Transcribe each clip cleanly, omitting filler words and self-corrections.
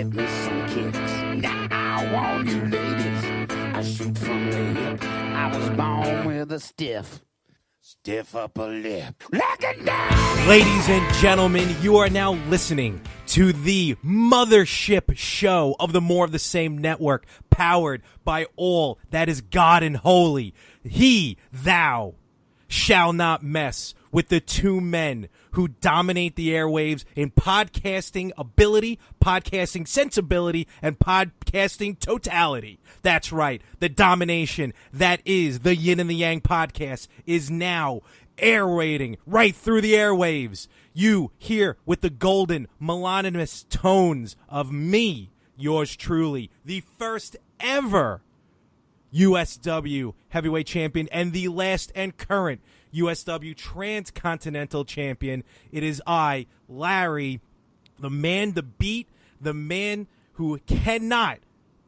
give me some kicks. Now, all you ladies, I shoot from the hip. I was born with a stiff upper lip. Lock it down! Ladies and gentlemen, you are now listening to the mothership show of the More of the Same network, powered by all that is God and holy. He, thou, shall not mess with the two men who dominate the airwaves in podcasting ability, podcasting sensibility, and podcasting totality. That's right. The domination that is the Yin and The Yang podcast is now air-raiding right through the airwaves. You hear with the golden, melodious tones of me, yours truly, the first ever USW heavyweight champion and the last and current USW transcontinental champion. It is I, Larry, the man to beat, the man who cannot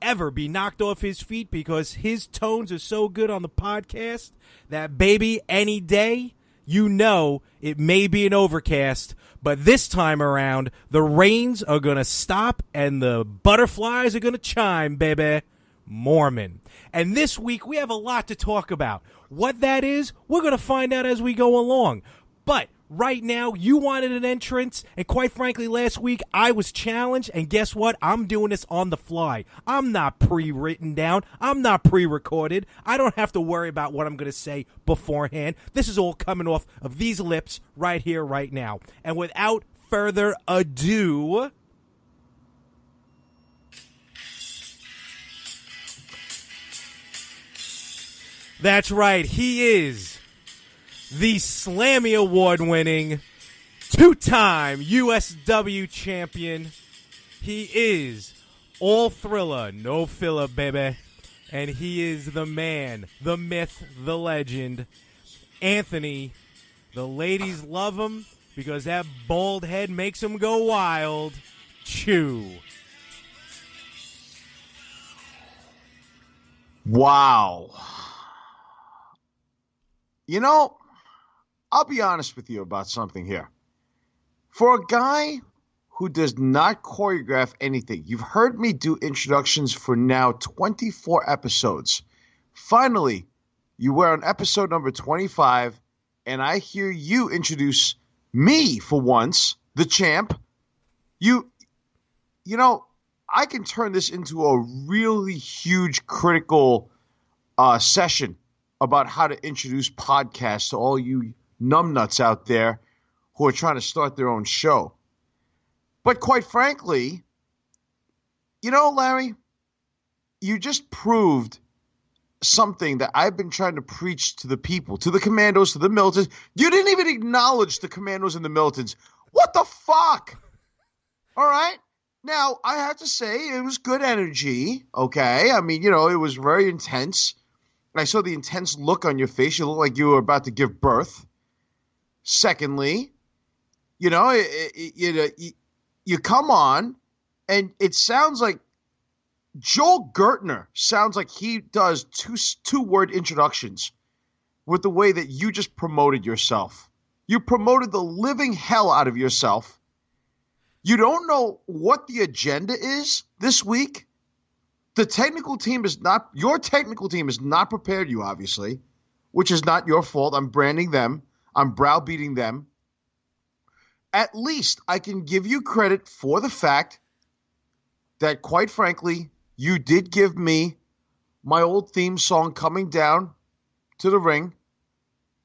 ever be knocked off his feet because his tones are so good on the podcast that, baby, any day, you know it may be an overcast, but this time around, the rains are going to stop and the butterflies are going to chime, baby. Mormon. And this week, we have a lot to talk about. What that is, we're going to find out as we go along. But right now, you wanted an entrance, and quite frankly, last week, I was challenged, and guess what? I'm doing this on the fly. I'm not pre-written down. I'm not pre-recorded. I don't have to worry about what I'm going to say beforehand. This is all coming off of these lips right here, right now. And without further ado, that's right, he is the Slammy Award-winning, two-time USW champion. He is all thriller, no filler, baby. And he is the man, the myth, the legend, Anthony. The ladies love him because that bald head makes him go wild. Chew. Wow. You know, I'll be honest with you about something here. For a guy who does not choreograph anything, you've heard me do introductions for now 24 episodes. Finally, you were on episode number 25, and I hear you introduce me for once, the champ. You know, I can turn this into a really huge critical session about how to introduce podcasts to all you numbnuts out there who are trying to start their own show. But quite frankly, you know, Larry, you just proved something that I've been trying to preach to the people, to the commandos, to the militants. You didn't even acknowledge the commandos and the militants. What the fuck? All right. Now, I have to say it was good energy, okay? I mean, you know, it was very intense. I saw the intense look on your face. You looked like you were about to give birth. Secondly, you know, you come on, and it sounds like Joel Gertner sounds like he does two-word introductions with the way that you just promoted yourself. You promoted the living hell out of yourself. You don't know what the agenda is this week. The technical team is not, your technical team is not prepared you, obviously, which is not your fault. I'm branding them. I'm browbeating them. At least I can give you credit for the fact that, quite frankly, you did give me my old theme song coming down to the ring,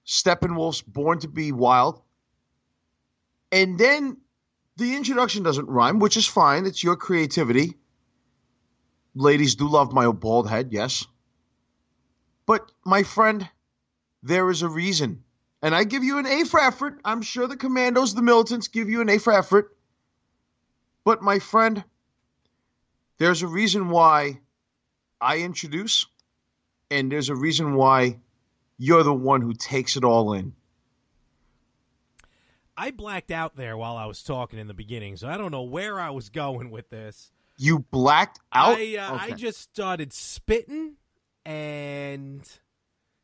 Steppenwolf's Born to Be Wild. And then the introduction doesn't rhyme, which is fine. It's your creativity. Ladies do love my bald head, yes. But, my friend, there is a reason. And I give you an A for effort. I'm sure the commandos, the militants, give you an A for effort. But, my friend, there's a reason why I introduce, and there's a reason why you're the one who takes it all in. I blacked out there while I was talking in the beginning, so I don't know where I was going with this. You blacked out? Okay. I just started spitting, and,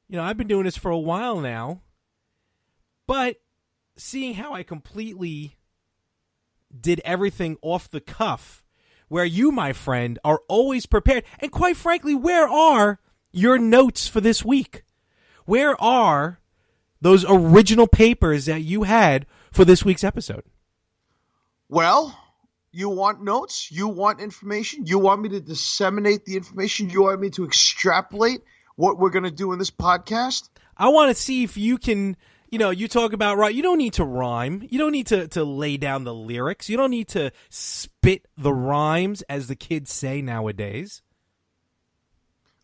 you know, I've been doing this for a while now, but seeing how I completely did everything off the cuff where you, my friend, are always prepared. And quite frankly, where are your notes for this week? Where are those original papers that you had for this week's episode? Well, you want notes? You want information? You want me to disseminate the information? You want me to extrapolate what we're going to do in this podcast? I want to see if you can, you talk about, right, you don't need to rhyme. You don't need to lay down the lyrics. You don't need to spit the rhymes, as the kids say nowadays.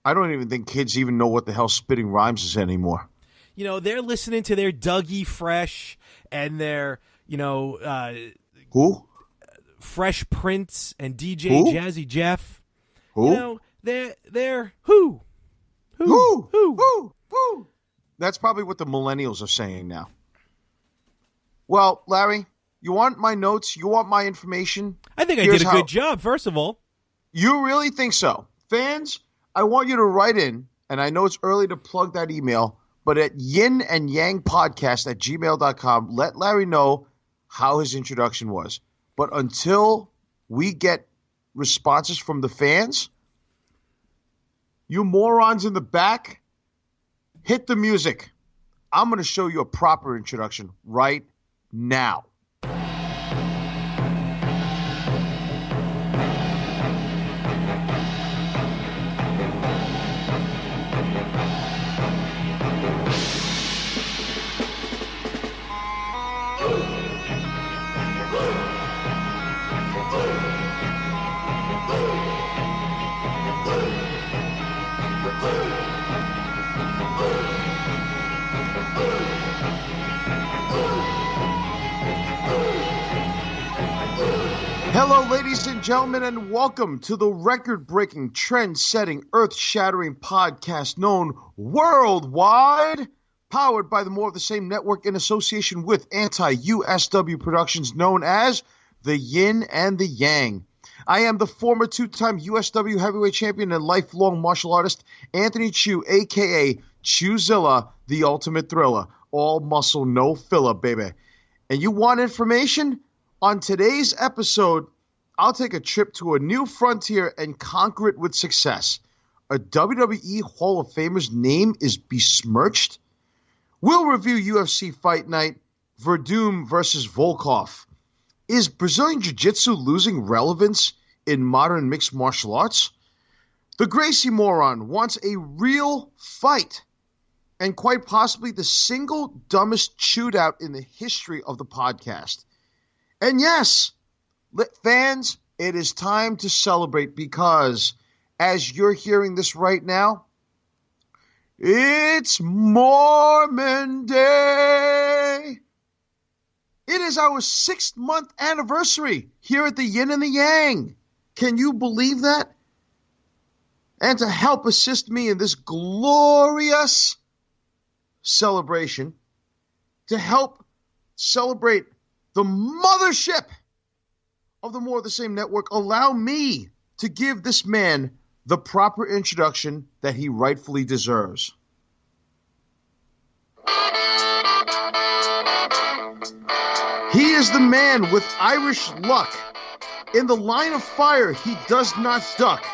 I don't even think kids even know what the hell spitting rhymes is anymore. They're listening to their Dougie Fresh and their, Who? Fresh Prince and DJ Who? Jazzy Jeff. Who? They're who? That's probably what the millennials are saying now. Well, Larry, you want my notes? You want my information? I think I did a good job, first of all. You really think so? Fans, I want you to write in, and I know it's early to plug that email, but at yinandyangpodcast@gmail.com, let Larry know how his introduction was. But until we get responses from the fans, you morons in the back, hit the music. I'm going to show you a proper introduction right now. Hello, ladies and gentlemen, and welcome to the record-breaking, trend-setting, earth-shattering podcast known worldwide, powered by the More of the Same Network in association with anti-USW Productions known as the Yin and The Yang. I am the former two-time USW heavyweight champion and lifelong martial artist, Anthony Chu, a.k.a. Chuzilla, the ultimate thriller. All muscle, no filler, baby. And you want information? On today's episode, I'll take a trip to a new frontier and conquer it with success. A WWE Hall of Famer's name is besmirched? We'll review UFC Fight Night, Verdum versus Volkov. Is Brazilian Jiu-Jitsu losing relevance in modern mixed martial arts? The Gracie moron wants a real fight, and quite possibly the single dumbest shootout in the history of the podcast. And yes, fans, it is time to celebrate because, as you're hearing this right now, it's Mormon Day. It is our 6th-month anniversary here at the Yin and The Yang. Can you believe that? And to help assist me in this glorious celebration, to help celebrate the mothership of the More of the Same Network, allow me to give this man the proper introduction that he rightfully deserves. He is the man with Irish luck. In the line of fire, he does not duck,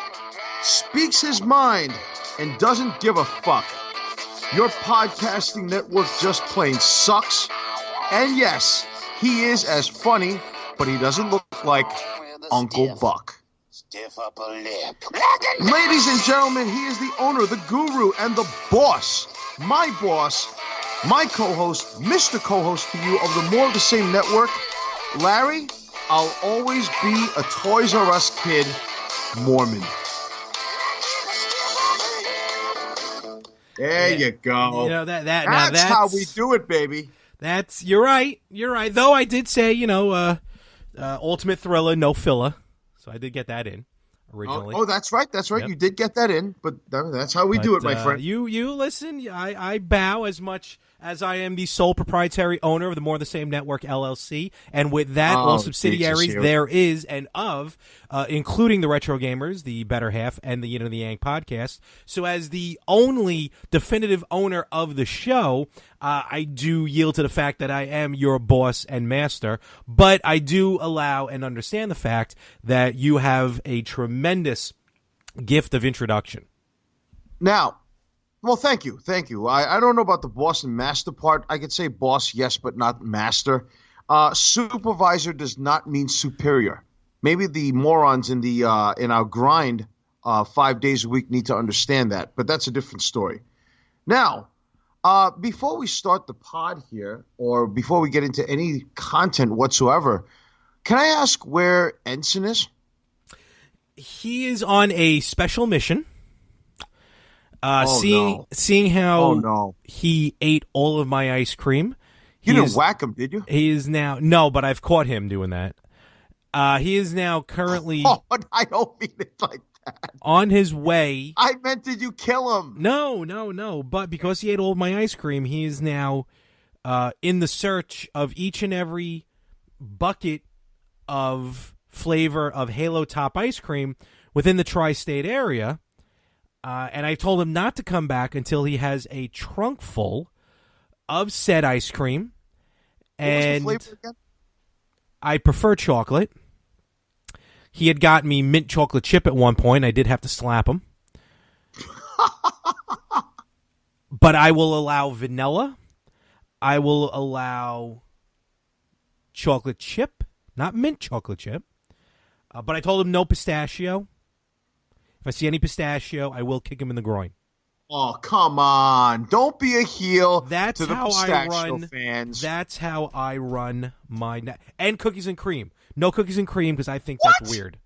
speaks his mind, and doesn't give a fuck. Your podcasting network just plain sucks. And yes, he is as funny, but he doesn't look like Uncle Buck. Stiff upper lip. Ladies and gentlemen, he is the owner, the guru, and the boss, my co-host, Mr. Co-host to you of the More of the Same Network. Larry, I'll always be a Toys R Us kid, Mormon. There you go. That's how we do it, baby. You're right. Though I did say, ultimate thriller, no filler. So I did get that in. originally. Oh, that's right. That's right. Yep. You did get that in, but that's how we do it, my friend. You listen. I bow as much as I am the sole proprietary owner of the More of the Same Network LLC, and with that, all subsidiaries there is and of, including the Retro Gamers, the Better Half, and the Yin and The Yang podcast. So, as the only definitive owner of the show, I do yield to the fact that I am your boss and master, but I do allow and understand the fact that you have a tremendous gift of introduction. Now, well, thank you. I don't know about the boss and master part. I could say boss, yes, but not master. Supervisor does not mean superior. Maybe the morons in our grind 5 days a week need to understand that, but that's a different story. Now, before we start the pod here, or before we get into any content whatsoever, can I ask where Ensign is? He is on a special mission. Seeing how he ate all of my ice cream. You didn't whack him, did you? He is now... No, but I've caught him doing that. He is now currently... Oh, I don't mean it like that. On his way... I meant, did you kill him? No. But because he ate all of my ice cream, he is now in the search of each and every bucket of flavor of Halo Top ice cream within the tri-state area. And I told him not to come back until he has a trunk full of said ice cream. And what was the flavor again? I prefer chocolate. He had got me mint chocolate chip at one point. I did have to slap him. But I will allow vanilla. I will allow chocolate chip, not mint chocolate chip. But I told him no pistachio. If I see any pistachio, I will kick him in the groin. Oh, come on. Don't be a heel That's to the how pistachio I run, fans. That's how I run my... And cookies and cream. No cookies and cream because I think that's weird.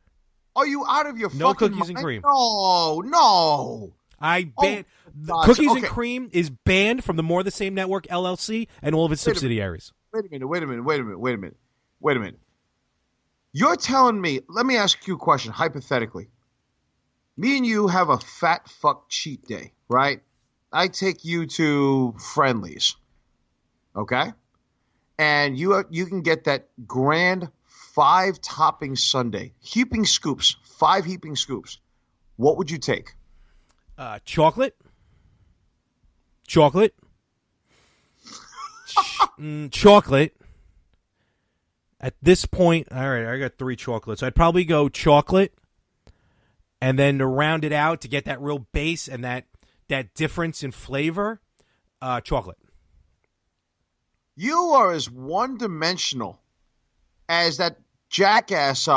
Are you out of your no fucking cookies mind? and cream. No. I ban... Cookies and cream is banned from the More of the Same Network LLC and all of its subsidiaries. Wait a minute. You're telling me... Let me ask you a question, hypothetically. Me and you have a fat fuck cheat day, right? I take you to Friendly's, okay? And you can get that grand 5-topping sundae. 5 heaping scoops. What would you take? Chocolate. Chocolate. At this point, all right, I got 3 chocolates. I'd probably go chocolate. And then to round it out, to get that real base and that difference in flavor, chocolate. You are as one-dimensional as that jackass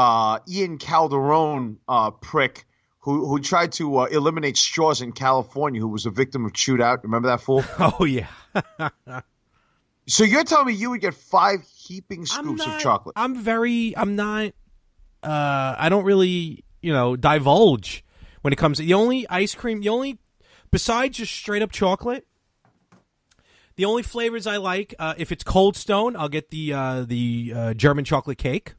Ian Calderon prick who tried to eliminate straws in California, who was a victim of chewed out. Remember that fool? Oh, yeah. So you're telling me you would get 5 heaping scoops of chocolate? I don't really... divulge when it comes to the only ice cream, besides just straight up chocolate, the only flavors I like, if it's Cold Stone, I'll get the German chocolate cake.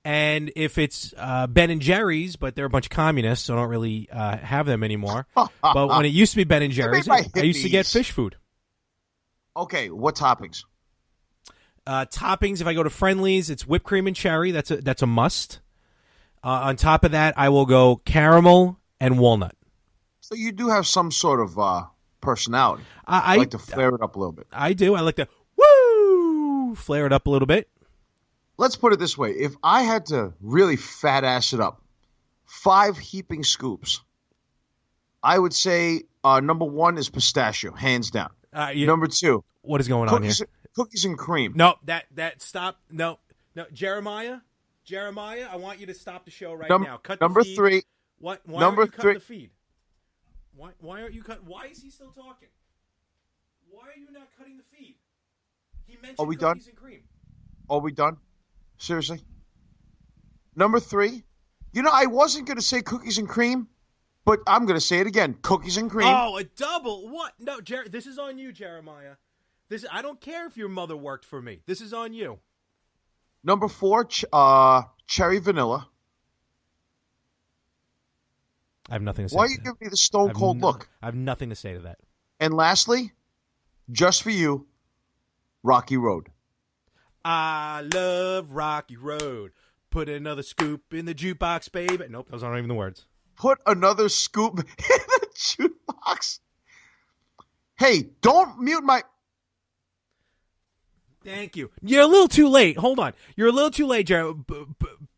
And if it's Ben and Jerry's, but they're a bunch of communists, so I don't really have them anymore. But when it used to be Ben and Jerry's, I used to get fish food. Okay, what toppings? Toppings, if I go to Friendly's, it's whipped cream and cherry. That's a must. On top of that, I will go caramel and walnut. So you do have some sort of personality. I like to flare it up a little bit. I do. I like to flare it up a little bit. Let's put it this way. If I had to really fat ass it up, 5 heaping scoops, I would say number 1 is pistachio, hands down. Number 2. What is going on here? Cookies and cream. No, that stop. No, Jeremiah, I want you to stop the show right now. Cut number the feed. 3. Why number aren't you 3. cutting the feed? Why aren't you cutting? Why is he still talking? Why are you not cutting the feed? He mentioned cookies and cream. Are we done? Seriously? Number 3. I wasn't going to say cookies and cream, but I'm going to say it again. Cookies and cream. Oh, a double. What? No, this is on you, Jeremiah. I don't care if your mother worked for me. This is on you. Number 4, cherry vanilla. I have nothing to say. Why are to you that. giving me the stone cold look? I have nothing to say to that. And lastly, just for you, Rocky Road. I love Rocky Road. Put another scoop in the jukebox, baby. Nope, those aren't even the words. Put another scoop in the jukebox. Hey, don't mute my... Thank you. You're a little too late. Hold on. You're a little too late, Jared.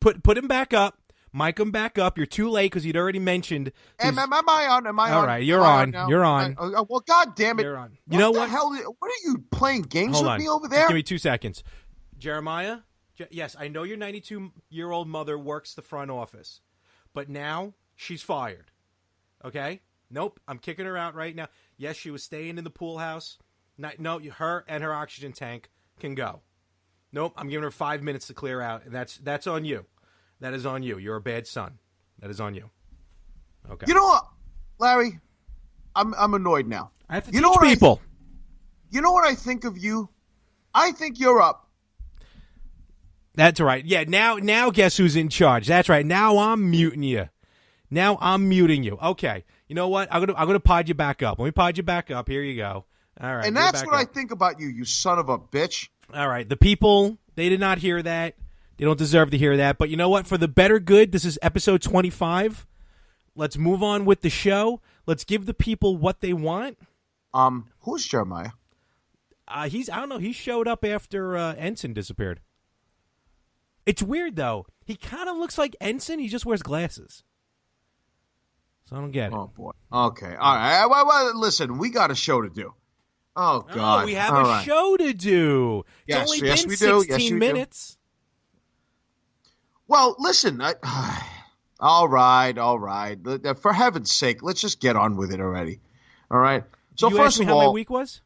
Put him back up. Mic him back up. You're too late because you'd already mentioned. Am I on? Am I on? All right, you're on. You're on. Well, God damn it. You're on. You know what? Hell, what are you playing games Hold with on. me over there? Just give me 2 seconds. Jeremiah, yes, I know your 92-year-old mother works the front office, but now she's fired. Okay? Nope, I'm kicking her out right now. Yes, she was staying in the pool house. No, her and her oxygen tank can go. Nope, I'm giving her 5 minutes to clear out, and that's on you. That is on you. You're a bad son. That is on you. Okay. You know what, Larry? I'm annoyed now. I have to you teach people. You know what I think of you? I think you're up. That's right. Yeah, now guess who's in charge? That's right. Now I'm muting you. Now I'm muting you. Okay. You know what? I'm gonna pod you back up. Let me pod you back up. Here you go. All right. And that's what I think about you, you son of a bitch. All right. The people, they did not hear that. They don't deserve to hear that. But you know what? For the better good, this is episode 25. Let's move on with the show. Let's give the people what they want. Who's Jeremiah? I don't know. He showed up after Ensign disappeared. It's weird, though. He kind of looks like Ensign. He just wears glasses. So I don't get it. Oh, boy. Okay. All right. Well, listen, we got a show to do. Oh, God. Oh, we have a show to do. Yes, it's only yes, been we do. 16 Yes, we minutes. Do. Well, listen. All right. For heaven's sake, let's just get on with it already. All right? So, you first ask me of how all, my week was?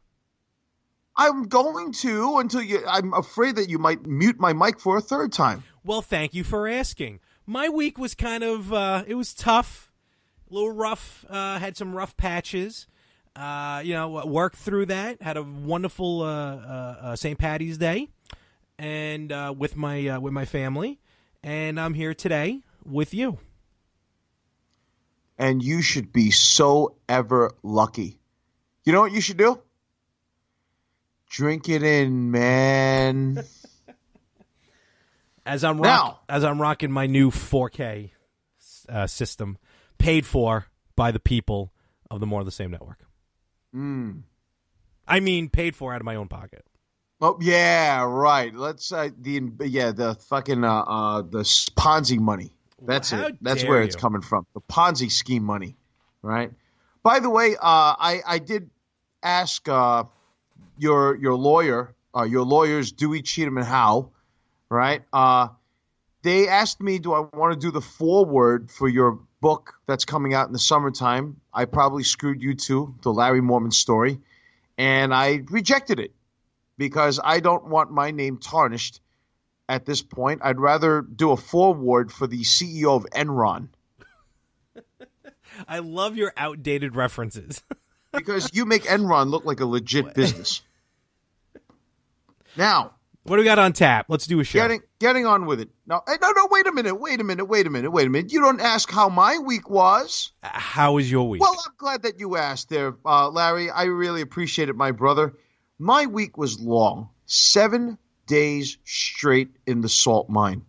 I'm going to until I'm afraid that you might mute my mic for a third time. Well, thank you for asking. My week was kind of, it was tough, a little rough, had some rough patches. Worked through that, had a wonderful St. Patty's Day and with my family, and I'm here today with you. And you should be so ever lucky. You know what you should do? Drink it in, man. As I'm rocking my new 4K system, paid for by the people of the More of the Same network. I mean, paid for out of my own pocket. Oh yeah, right. Let's the fucking the Ponzi money. That's it. That's where it's coming from. The Ponzi scheme money, right? By the way, I did ask your lawyers Dewey, Cheatham, and Howe, right? They asked me, do I want to do the foreword for your book that's coming out in the summertime? I probably screwed you too, the Larry Mormon story, and I rejected it because I don't want my name tarnished at this point. I'd rather do a foreword for the CEO of Enron. I love your outdated references. Because you make Enron look like a legit business. Now, what do we got on tap? Let's do a show. Getting on with it. No, wait a minute. You don't ask how my week was. How was your week? Well, I'm glad that you asked there, Larry. I really appreciate it, my brother. My week was long. 7 days straight in the salt mine.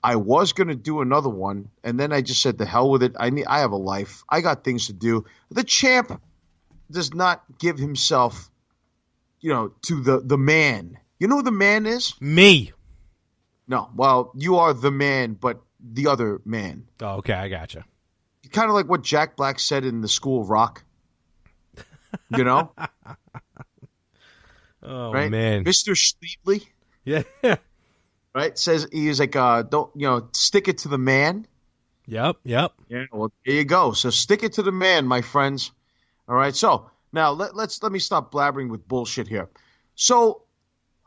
I was going to do another one, and then I just said, the hell with it. I have a life. I got things to do. The champ does not give himself, to the man. You know who the man is? Me. No. Well, you are the man, but the other man. Oh, okay. I gotcha. Kind of like what Jack Black said in the School of Rock. You know? Oh, right? man. Mr. Schliebly. Yeah. Right? Says he's like, don't, stick it to the man. Yep. Yeah. Well, there you go. So stick it to the man, my friends. All right. So now let me stop blabbering with bullshit here. So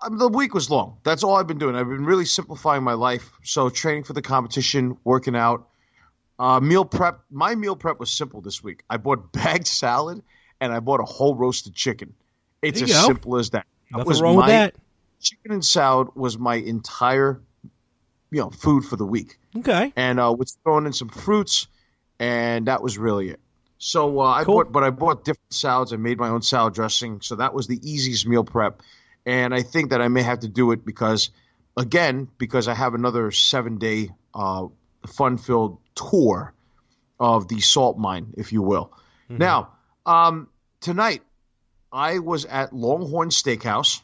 the week was long. That's all I've been doing. I've been really simplifying my life. So training for the competition, working out, meal prep. My meal prep was simple this week. I bought bagged salad and I bought a whole roasted chicken. It's as simple as that. Nothing wrong with that. Chicken and salad was my entire, food for the week. Okay. And was throwing in some fruits and that was really it. So I bought different salads. I made my own salad dressing, so that was the easiest meal prep. And I think that I may have to do it because I have another 7-day fun-filled tour of the salt mine, if you will. Mm-hmm. Now, tonight I was at Longhorn Steakhouse,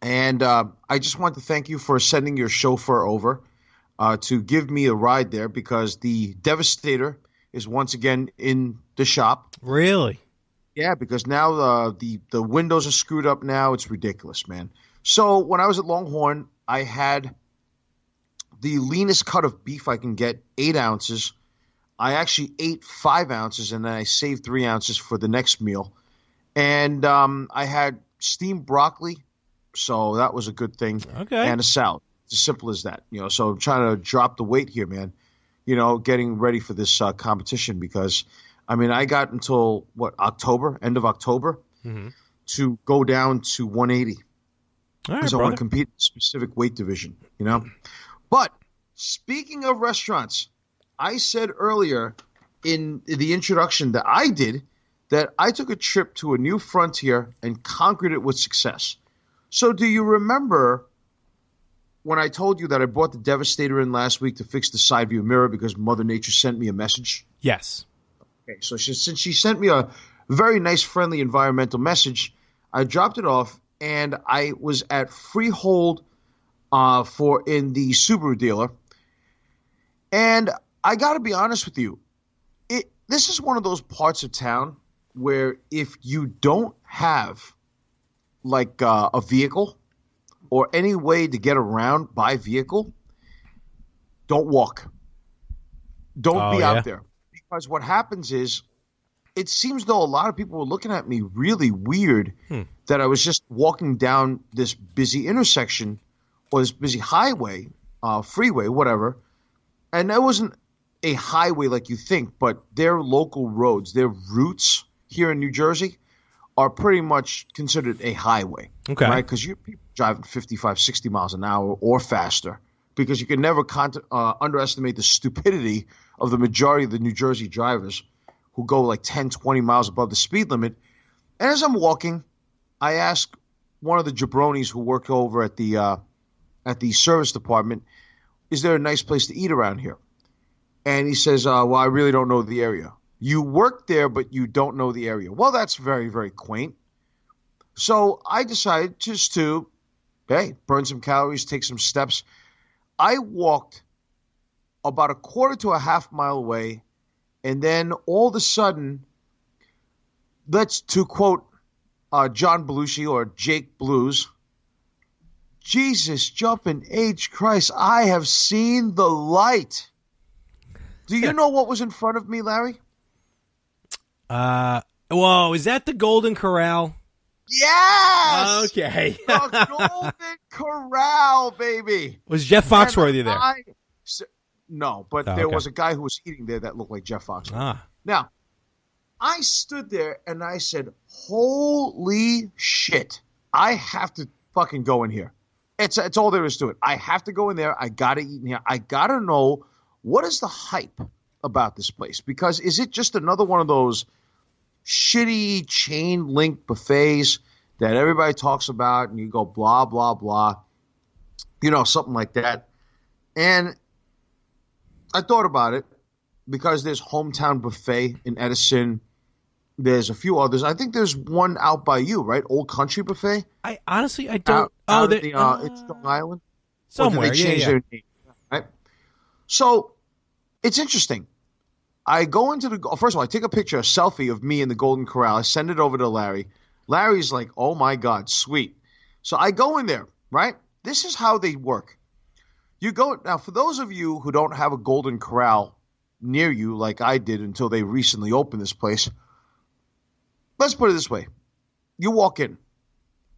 and I just want to thank you for sending your chauffeur over to give me a ride there because the Devastator is once again in the shop. Really? Yeah, because now the windows are screwed up now. It's ridiculous, man. So when I was at Longhorn, I had the leanest cut of beef I can get, 8 ounces. I actually ate 5 ounces, and then I saved 3 ounces for the next meal. And I had steamed broccoli, so that was a good thing. Okay. And a salad. It's as simple as that. So I'm trying to drop the weight here, man. Getting ready for this competition because, I got until, end of October, to go down to 180. All right, because I want to compete in a specific weight division, But speaking of restaurants, I said earlier in the introduction that I took a trip to a new frontier and conquered it with success. So do you remember when I told you that I brought the Devastator in last week to fix the side view mirror because Mother Nature sent me a message? Yes. Okay, so since she sent me a very nice, friendly environmental message, I dropped it off, and I was at Freehold in the Subaru dealer. And I got to be honest with you, this is one of those parts of town where if you don't have like a vehicle or any way to get around by vehicle, don't walk. Don't be out there. Because what happens is, it seems though a lot of people were looking at me really weird that I was just walking down this busy intersection or this busy highway, freeway, whatever. And that wasn't a highway like you think, but their local roads, their routes here in New Jersey are pretty much considered a highway. Okay. Right? Because you're people driving 55, 60 miles an hour or faster, because you can never underestimate the stupidity of the majority of the New Jersey drivers who go like 10, 20 miles above the speed limit. And as I'm walking, I ask one of the jabronis who work over at the service department, is there a nice place to eat around here? And he says, well, I really don't know the area. You work there, but you don't know the area. Well, that's very, very quaint. So I decided just to, burn some calories, take some steps. I walked about a quarter to a half mile away, and then all of a sudden, to quote John Belushi or Jake Blues, Jesus jumping H Christ, I have seen the light. Do you know what was in front of me, Larry? Whoa, is that the Golden Corral? Yes! Okay. The Golden Corral, baby. Was Jeff Foxworthy there? No, but there was a guy who was eating there that looked like Jeff Foxworthy. Now, I stood there and I said, holy shit, I have to fucking go in here. It's all there is to it. I have to go in there. I got to eat in here. I got to know, what is the hype about this place? Because is it just another one of those shitty chain link buffets that everybody talks about and you go blah, blah, blah, something like that. And I thought about it because there's Hometown Buffet in Edison. There's a few others. I think there's one out by you, right? Old Country Buffet. I honestly don't. It's Long Island. Somewhere, they change their name, right? So it's interesting. I go into first of all, I take a picture, a selfie of me in the Golden Corral. I send it over to Larry. Larry's like, oh my God, sweet. So I go in there, right? This is how they work. You go now, for those of you who don't have a Golden Corral near you, like I did until they recently opened this place. Let's put it this way. You walk in.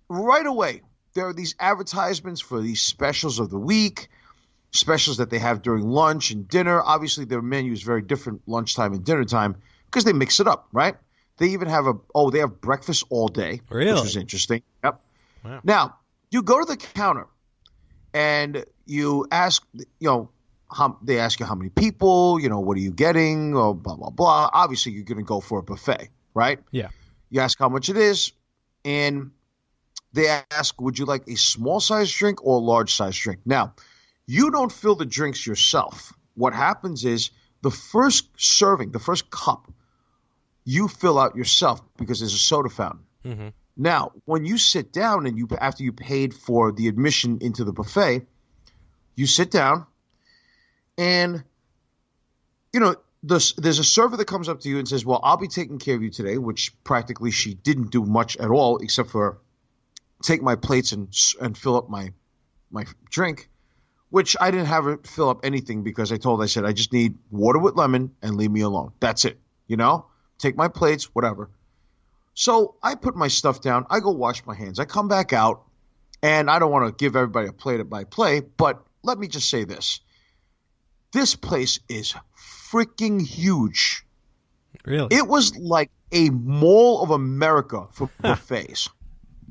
Right away, there are these advertisements for these specials of the week, specials that they have during lunch and dinner. Obviously, their menu is very different lunchtime and dinner time because they mix it up, right? They even have they have breakfast all day, really? Which is interesting. Yep. Wow. Now, you go to the counter and you ask, they ask you how many people, what are you getting, or blah, blah, blah. Obviously, you're going to go for a buffet, right? Yeah. You ask how much it is, and they ask, would you like a small size drink or a large size drink? Now, you don't fill the drinks yourself. What happens is the first serving, the first cup, you fill out yourself because there's a soda fountain. Mm-hmm. Now, when you sit down and after you paid for the admission into the buffet, you sit down and, there's a server that comes up to you and says, well, I'll be taking care of you today, which practically she didn't do much at all except for take my plates and fill up my drink, which I didn't have her fill up anything because I said, I just need water with lemon and leave me alone. That's it. Take my plates, whatever. So I put my stuff down. I go wash my hands. I come back out, and I don't want to give everybody a play-by-play, but let me just say this. This place is freaking huge. Really? It was like a Mall of America for buffets.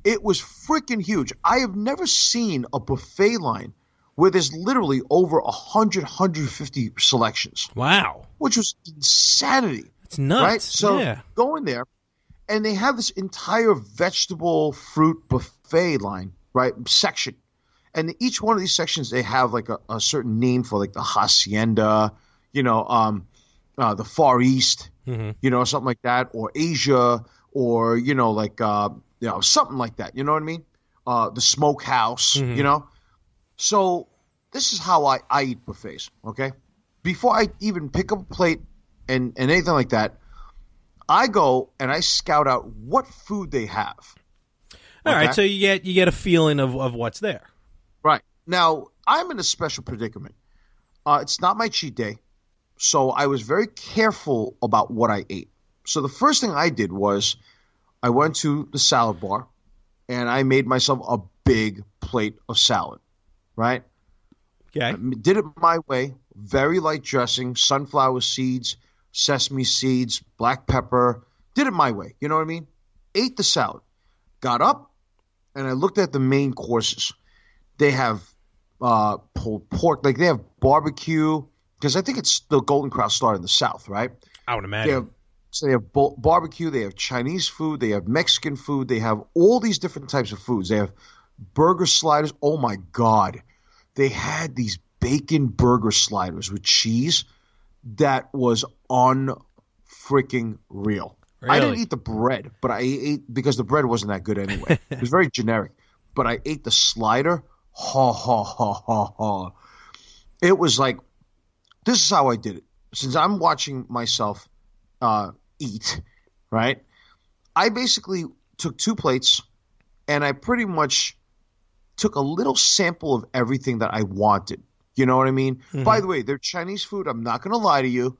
It was freaking huge. I have never seen a buffet line where there's literally over 100, 150 selections. Wow. Which was insanity. It's nuts. Right? So yeah. Go in there, and they have this entire vegetable fruit buffet line, right, section. And each one of these sections, they have like a certain name for, like the Hacienda, the Far East, something like that, or Asia, or, something like that. You know what I mean? The Smokehouse, So this is how I eat buffets, okay? Before I even pick up a plate and anything like that, I go and I scout out what food they have. All right, so you get a feeling of what's there. Right. Now, I'm in a special predicament. It's not my cheat day, so I was very careful about what I ate. So the first thing I did was I went to the salad bar, and I made myself a big plate of salad, right? Okay. I did it my way, very light dressing, sunflower seeds, sesame seeds, black pepper. Did it my way. You know what I mean? Ate the salad. Got up, and I looked at the main courses. They have pulled pork. Like they have barbecue, because I think it's the Golden Corral started in the South, right? I would imagine. They have barbecue. They have Chinese food. They have Mexican food. They have all these different types of foods. They have burger sliders. Oh, my God. They had these bacon burger sliders with cheese that was unfreaking real. Really? I didn't eat the bread, but I ate because the bread wasn't that good anyway. It was very generic. But I ate the slider. Ha, ha, ha, ha, ha. It was like, this is how I did it. Since I'm watching myself eat, right? I basically took 2 plates, and I pretty much took a little sample of everything that I wanted. You know what I mean? Mm-hmm. By the way, their Chinese food, I'm not going to lie to you.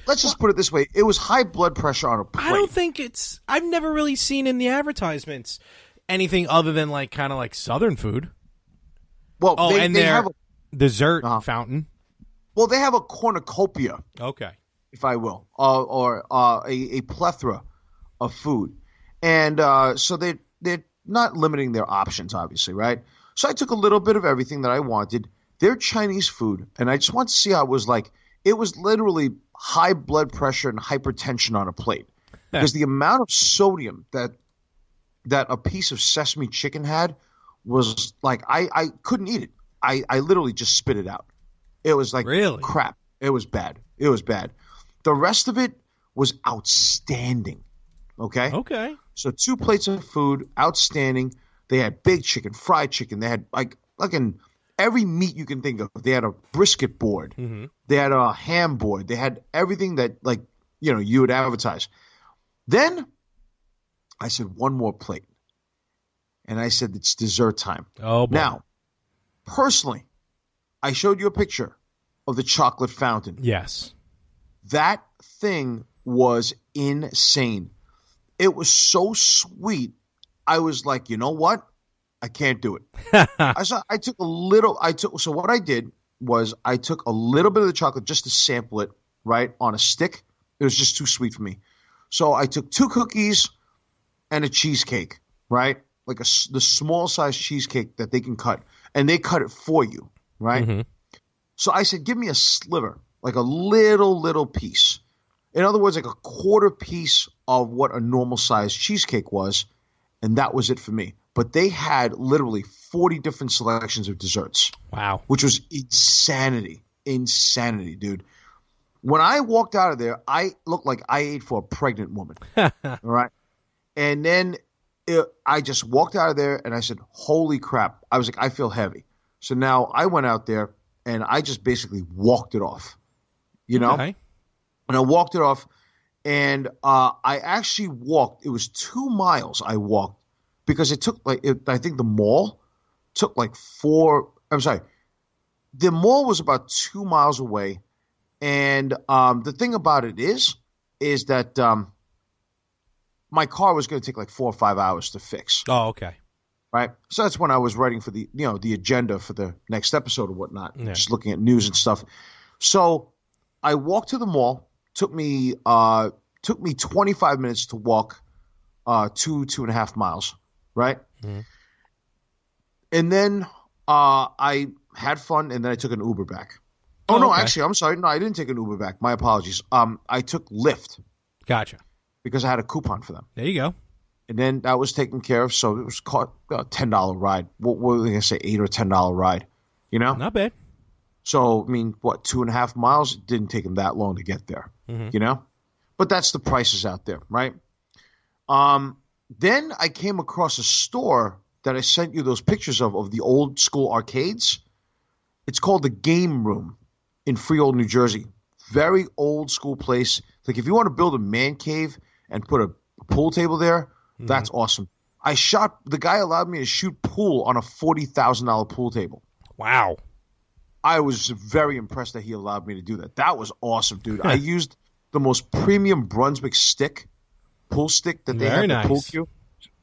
Let's just put it this way. It was high blood pressure on a plate. I don't think I've never really seen in the advertisements anything other than kind of like Southern food. Well, they have a dessert fountain. Well, they have a cornucopia. Okay. If I will, or a plethora of food. And so they're not limiting their options, obviously, right? So I took a little bit of everything that I wanted. Their Chinese food, and I just want to see how it was like. It was literally high blood pressure and hypertension on a plate. Because the amount of sodium that a piece of sesame chicken had was like, I couldn't eat it. I literally just spit it out. It was like really? Crap. It was bad. It was bad. The rest of it was outstanding. Okay? Okay. So 2 plates of food, outstanding. They had big chicken, fried chicken. They had every meat you can think of. They had a brisket board. Mm-hmm. They had a ham board. They had everything that you would advertise. Then I said, 1 more plate. And I said, it's dessert time. Oh, boy. Now, personally, I showed you a picture of the chocolate fountain. Yes. That thing was insane. It was so sweet. I was like, you know what? I can't do it. So what I did was I took a little bit of the chocolate just to sample it, right, on a stick. It was just too sweet for me. So I took 2 cookies and a cheesecake, right, like the small size cheesecake that they can cut. and they cut it for you, right? Mm-hmm. So I said, give me a sliver, like a little piece. In other words, like a quarter piece of what a normal sized cheesecake was, and that was it for me. But they had literally 40 different selections of desserts. Wow. Which was insanity. Insanity, dude. When I walked out of there, I looked like I ate for a pregnant woman. All right. And then I just walked out of there and I said, holy crap. I was like, I feel heavy. So now I went out there and I just basically walked it off, you know? Okay. And I walked it off and I actually walked. It was 2 miles I walked because it took I think the mall took like 4. I'm sorry. The mall was about 2 miles away. And the thing about it is that my car was going to take like 4 or 5 hours to fix. Oh, okay. Right. So that's when I was writing for the agenda for the next episode or whatnot, just looking at news and stuff. So I walked to the mall. Took me 25 minutes to walk 2.5 miles. Right. Mm-hmm. And then I had fun and then I took an Uber back. Oh, no, okay. Actually, I'm sorry. No, I didn't take an Uber back. My apologies. I took Lyft. Gotcha. Because I had a coupon for them. There you go. And then that was taken care of. So it was called a $10 ride. What were they going to say? $8 or $10 ride. You know? Not bad. So, I mean, 2.5 miles? It didn't take them that long to get there. Mm-hmm. You know? But that's the prices out there, right? Then I came across a store that I sent you those pictures of the old school arcades. It's called the Game Room in Freehold, New Jersey. Very old school place. Like if you want to build a man cave and put a pool table there, that's awesome. The guy allowed me to shoot pool on a $40,000 pool table. Wow. I was very impressed that he allowed me to do that. That was awesome, dude. I used the most premium Brunswick pool stick that they have in the pool cue.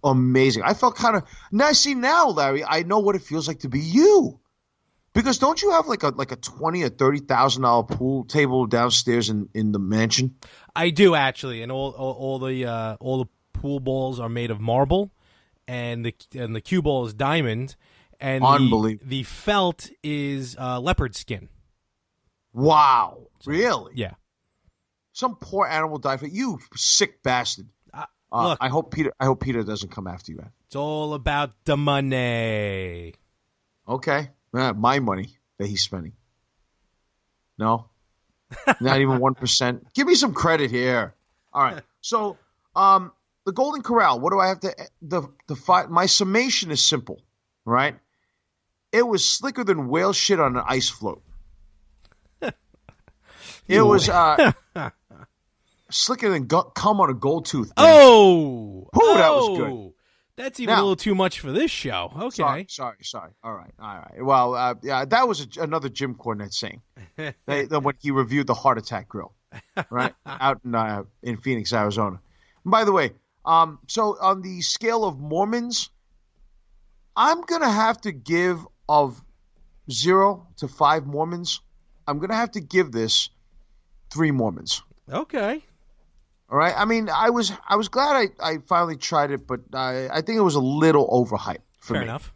Amazing. I felt kind of now, Larry, I know what it feels like to be you. Because don't you have like a $20,000 or $30,000 pool table downstairs in the mansion? I do actually, and all the pool balls are made of marble, and the cue ball is diamond, and the felt is leopard skin. Wow, really? Yeah. Some poor animal died for you, sick bastard. Look, I hope Peter doesn't come after you, man. It's all about the money. Okay. My money that he's spending. No? Not even 1%. Give me some credit here. All right. So, the Golden Corral, what do I have to my summation is simple, right? It was slicker than whale shit on an ice float. It was slicker than cum on a gold tooth. Man. Oh, that was good. That's even a little too much for this show. Okay. Sorry. All right. Well, yeah, that was another Jim Cornette saying when he reviewed the Heart Attack Grill, right, out in Phoenix, Arizona. And by the way, so on the scale of Mormons, I'm gonna have to give of 0 to 5 Mormons. I'm gonna have to give this 3 Mormons. Okay. All right. I mean, I was glad I finally tried it, but I think it was a little overhyped for me. Fair enough.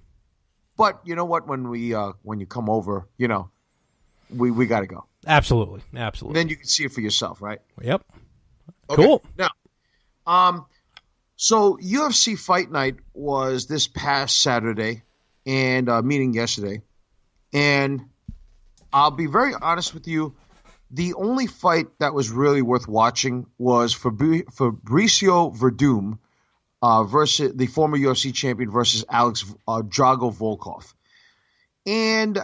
But you know what? When you come over, we got to go. Absolutely. Then you can see it for yourself, right? Yep. Okay. Cool. Now, so UFC Fight Night was this past Saturday, and meaning yesterday, and I'll be very honest with you. The only fight that was really worth watching was Fabricio Verdum versus the former UFC champion versus Alex Drago Volkov. And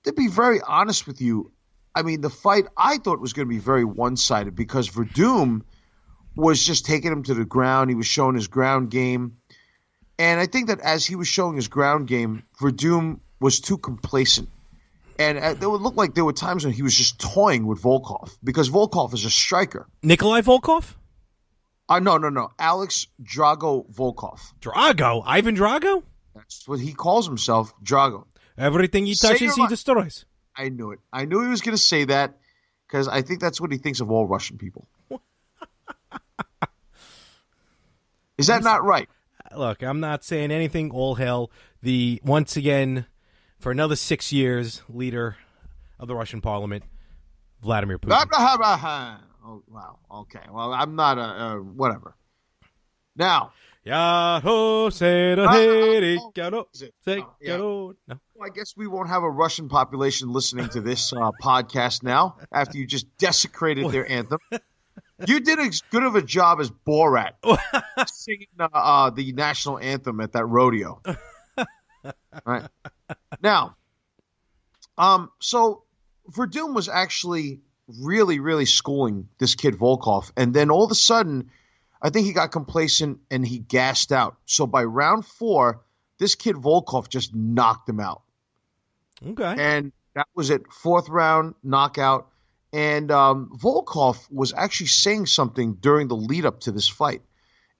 to be very honest with you, I mean, the fight I thought was going to be very one-sided because Verdum was just taking him to the ground. He was showing his ground game. And I think that as he was showing his ground game, Verdum was too complacent. And it would look like there were times when he was just toying with Volkov because Volkov is a striker. Nikolai Volkov? No. Alex Drago Volkov. Drago? Ivan Drago? That's what he calls himself, Drago. Everything he touches, he destroys. I knew it. I knew he was going to say that because I think that's what he thinks of all Russian people. Is that not right? Look, I'm not saying anything. All hell. Once again, for another 6 years, leader of the Russian parliament, Vladimir Putin. Oh, wow. Okay. Well, I'm not a whatever. Now. No. I guess we won't have a Russian population listening to this podcast now after you just desecrated their anthem. You did as good of a job as Borat singing the national anthem at that rodeo. Right. Now, so Verdun was actually really, really schooling this kid Volkov. And then all of a sudden, I think he got complacent and he gassed out. So by round 4, this kid Volkov just knocked him out. Okay. And that was it. 4th round knockout. And Volkov was actually saying something during the lead up to this fight,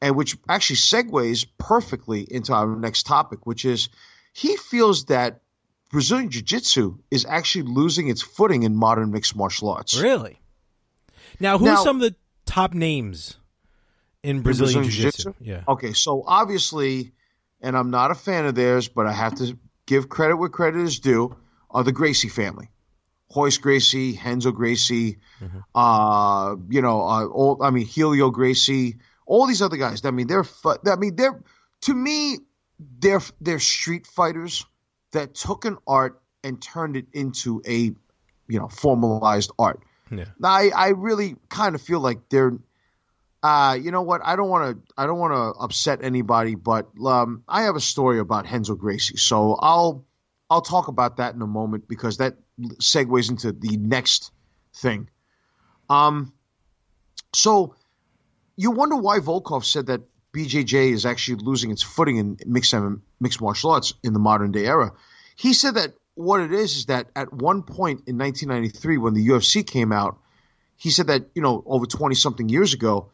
and which actually segues perfectly into our next topic, which is he feels that Brazilian Jiu-Jitsu is actually losing its footing in modern mixed martial arts. Really? Now, who are some of the top names in Brazilian Jiu-Jitsu? Yeah. Okay, so obviously, and I'm not a fan of theirs, but I have to give credit where credit is due, are the Gracie family. Royce Gracie, Renzo Gracie, Helio Gracie, all these other guys. They're street fighters that took an art and turned it into a, formalized art. Yeah. I really kind of feel like they're, you know what? I don't want to upset anybody, but I have a story about Renzo Gracie, so I'll talk about that in a moment because that segues into the next thing. So you wonder why Volkov said that BJJ is actually losing its footing in mixed martial arts in the modern day era. He said that what it is that at one point in 1993 when the UFC came out, he said that, over 20 something years ago,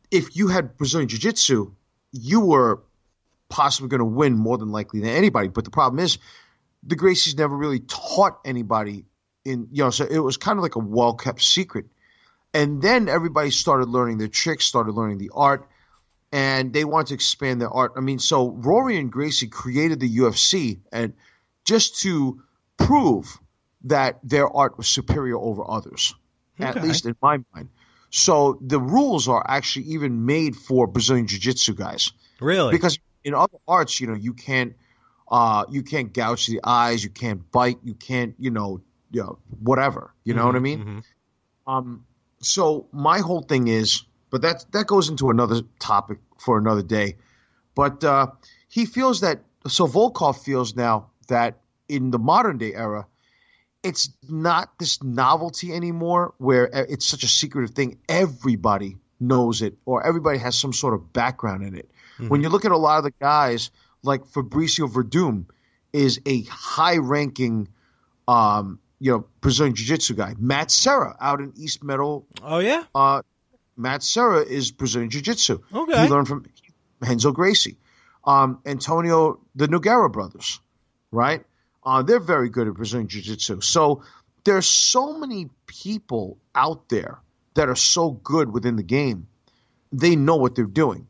if you had Brazilian Jiu-Jitsu, you were possibly going to win more than likely than anybody. But the problem is, the Gracies never really taught anybody so it was kind of like a well-kept secret. And then everybody started learning their tricks, started learning the art, and they wanted to expand their art. So Rory and Gracie created the UFC and just to prove that their art was superior over others, at least in my mind. So the rules are actually even made for Brazilian Jiu-Jitsu guys. Really? Because in other arts, you can't gouge the eyes, you can't bite, you can't, whatever. You know what I mean? Mm-hmm. So my whole thing is, but that goes into another topic for another day. But he feels that, so Volkov feels now that in the modern day era, it's not this novelty anymore where it's such a secretive thing. Everybody knows it or everybody has some sort of background in it. Mm-hmm. When you look at a lot of the guys, like Fabricio Verdum is a high-ranking, Brazilian Jiu-Jitsu guy. Matt Serra out in East Meadow. Oh, yeah? Matt Serra is Brazilian Jiu-Jitsu. Okay. He learned from Renzo Gracie. Antonio, the Nogueira brothers, right? They're very good at Brazilian Jiu-Jitsu. So there's so many people out there that are so good within the game. They know what they're doing,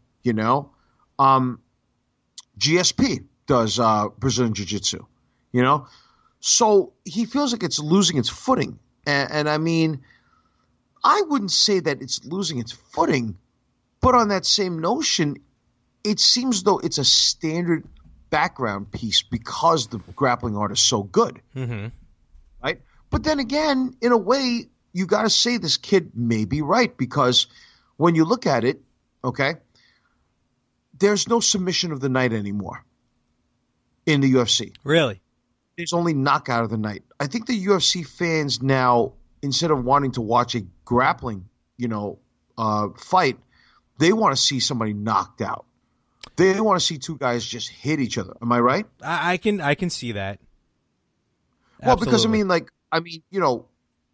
GSP does Brazilian Jiu-Jitsu, So he feels like it's losing its footing. And I wouldn't say that it's losing its footing, but on that same notion, it seems though it's a standard background piece because the grappling art is so good, right? But then again, in a way, you got to say this kid may be right because when you look at it, okay, there's no submission of the night anymore in the UFC. Really? There's only knockout of the night. I think the UFC fans now, instead of wanting to watch a grappling, fight, they want to see somebody knocked out. They want to see two guys just hit each other. Am I right? I can see that. Well, because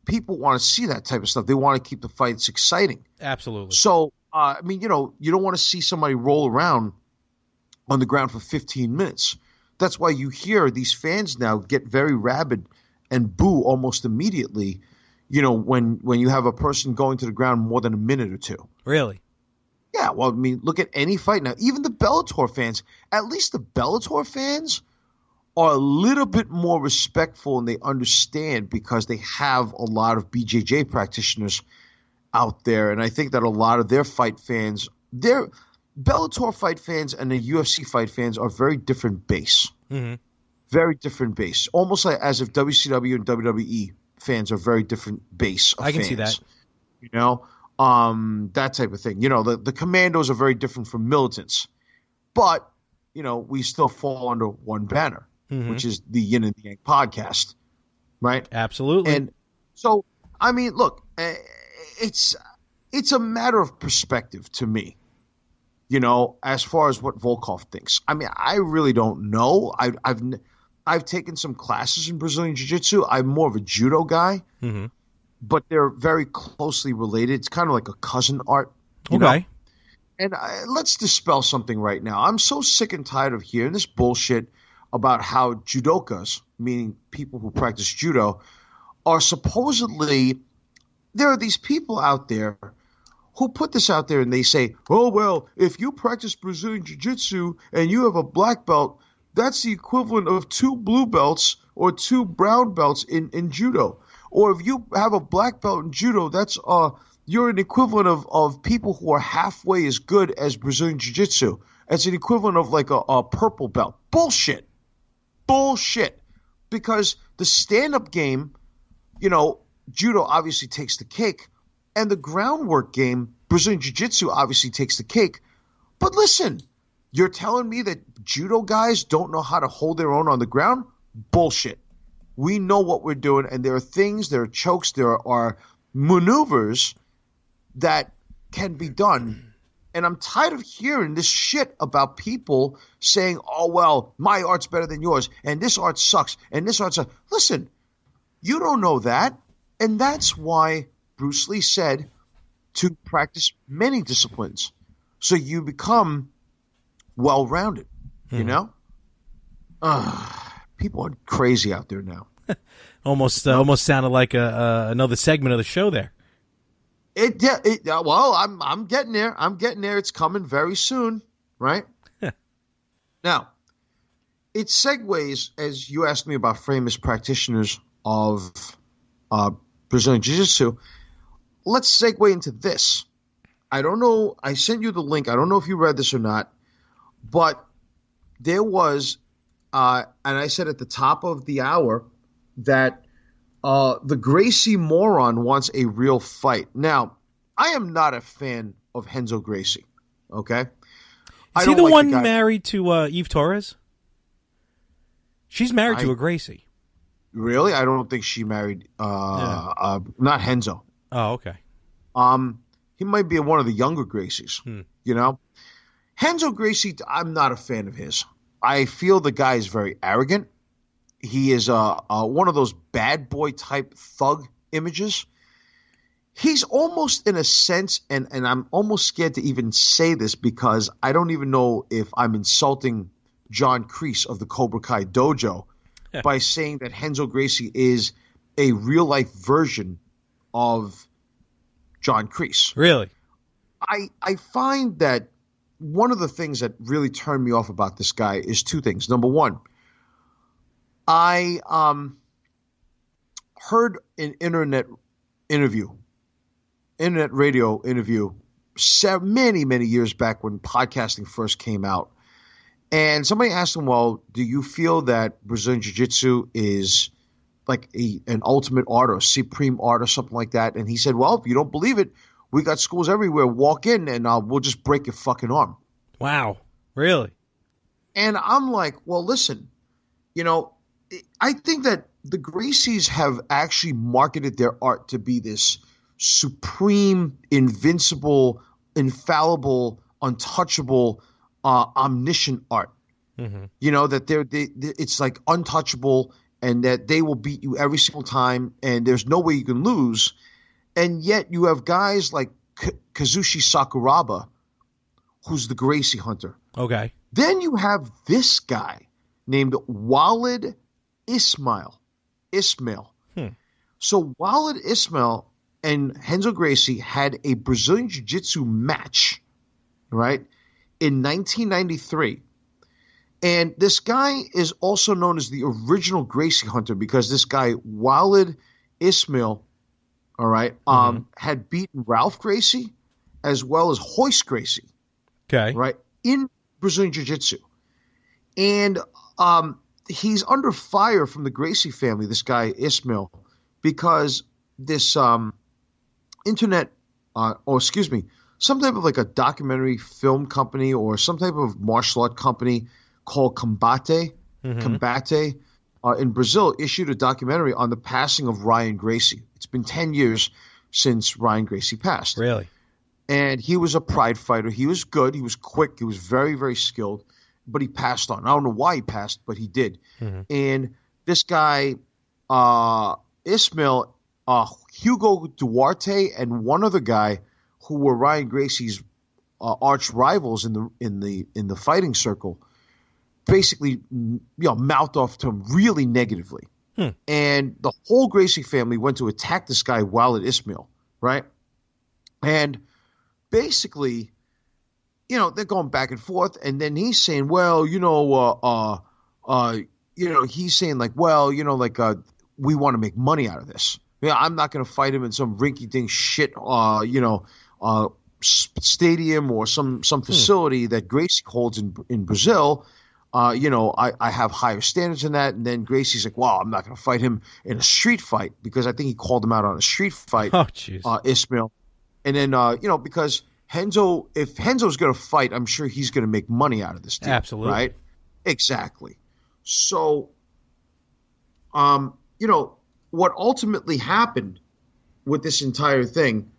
people want to see that type of stuff. They want to keep the fights exciting. Absolutely. So, you don't want to see somebody roll around on the ground for 15 minutes. That's why you hear these fans now get very rabid and boo almost immediately, when you have a person going to the ground more than a minute or two. Really? Yeah, well, look at any fight now. Even the Bellator fans, at least the Bellator fans are a little bit more respectful and they understand because they have a lot of BJJ practitioners out there. And I think that a lot of their fight fans, their Bellator fight fans and the UFC fight fans are very different base. Mm-hmm. Very different base. Almost like as if WCW and WWE fans are very different base of I can fans, see that. You know, that type of thing. You know, the commandos are very different from militants. But, you know, we still fall under one banner, which is the Yin and The Yang podcast, right? Absolutely. And so, I mean, look, it's a matter of perspective to me, you know, as far as what Volkov thinks. I mean, I really don't know. I've taken some classes in Brazilian Jiu-Jitsu. I'm more of a judo guy, but they're very closely related. It's kind of like a cousin art. You know? And let's dispel something right now. I'm so sick and tired of hearing this bullshit about how judokas, meaning people who practice judo, are supposedly – there are these people out there who put this out there and they say, oh, well, if you practice Brazilian Jiu-Jitsu and you have a black belt, that's the equivalent of 2 blue belts or 2 brown belts in judo. Or if you have a black belt in judo, that's you're an equivalent of people who are halfway as good as Brazilian Jiu-Jitsu. It's an equivalent of like a purple belt. Bullshit. Because the stand-up game, you know, judo obviously takes the cake, and the groundwork game, Brazilian Jiu-Jitsu obviously takes the cake. But listen, you're telling me that judo guys don't know how to hold their own on the ground? Bullshit. We know what we're doing, and there are things, there are chokes, there are maneuvers that can be done. And I'm tired of hearing this shit about people saying, oh, well, my art's better than yours, and this art sucks, and this art sucks. Listen, you don't know that, and that's why Bruce Lee said to practice many disciplines so you become well-rounded, you know? People are crazy out there now. Almost sounded like another segment of the show there. Well, I'm getting there. It's coming very soon, right? Now, it segues, as you asked me about famous practitioners of Brazilian Jiu-Jitsu. Let's segue into this. I don't know. I sent you the link. I don't know if you read this or not, but there was, and I said at the top of the hour that the Gracie moron wants a real fight. Now, I am not a fan of Renzo Gracie, okay? Is he the one married to Eve Torres? She's married to a Gracie. Really? I don't think she married not Renzo. Oh, okay. He might be one of the younger Gracies, you know? Renzo Gracie, I'm not a fan of his. I feel the guy is very arrogant. He is one of those bad boy type thug images. He's almost in a sense, and I'm almost scared to even say this because I don't even know if I'm insulting John Kreese of the Cobra Kai Dojo by saying that Renzo Gracie is a real life version of John Kreese. Really? I find that one of the things that really turned me off about this guy is 2 things. Number one, I heard an internet radio interview many years back when podcasting first came out. And somebody asked him, well, do you feel that Brazilian Jiu-Jitsu is like an ultimate art or a supreme art or something like that? And he said, well, if you don't believe it, we got schools everywhere. Walk in and we'll just break your fucking arm. Wow. Really? And I'm like, well, listen, you know, I think that the Gracies have actually marketed their art to be this supreme, invincible, infallible, untouchable, omniscient art. You know, that it's like untouchable and that they will beat you every single time and there's no way you can lose. And yet you have guys like Kazushi Sakuraba, who's the Gracie hunter. Okay. Then you have this guy named Walid Ismail. So Walid Ismail and Renzo Gracie had a Brazilian Jiu-Jitsu match, right, in 1993. And this guy is also known as the original Gracie hunter because this guy, Walid Ismail, all right, had beaten Ralph Gracie as well as Hoist Gracie, Okay. right, in Brazilian Jiu-Jitsu. And he's under fire from the Gracie family, this guy Ismail, because this internet, some type of like a documentary film company or some type of martial art company called Combate in Brazil issued a documentary on the passing of Ryan Gracie. It's been 10 years since Ryan Gracie passed. Really? And he was a pride fighter. He was good. He was quick. He was very, very skilled. But he passed on. I don't know why he passed, but he did. And this guy, Ismail, Hugo Duarte, and one other guy who were Ryan Gracie's arch rivals in the fighting circle, basically, mouthed off to him really negatively. And the whole Gracie family went to attack this guy, Walid Ismail, right? And basically, they're going back and forth, and then he's saying, well, he's saying like, well, we want to make money out of this. I'm not going to fight him in some rinky-dink shit, stadium or some facility that Gracie holds in Brazil. I have higher standards than that. And then Gracie's like, well, I'm not going to fight him in a street fight because I think he called him out on a street fight, Ismail. And then, because if Renzo's going to fight, I'm sure he's going to make money out of this deal. Absolutely. Right? Exactly. So, what ultimately happened with this entire thing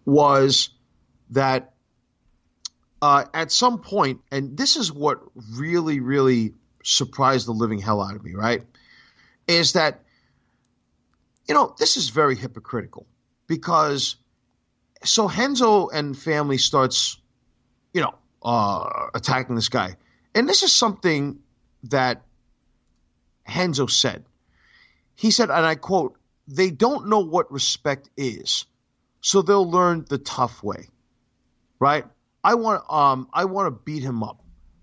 was that at some point, and this is what really, really surprised the living hell out of me, right, is that, this is very hypocritical because so Renzo and family starts, attacking this guy. And this is something that Renzo said. He said, and I quote, "They don't know what respect is, so they'll learn the tough way." Right? I want to beat him up.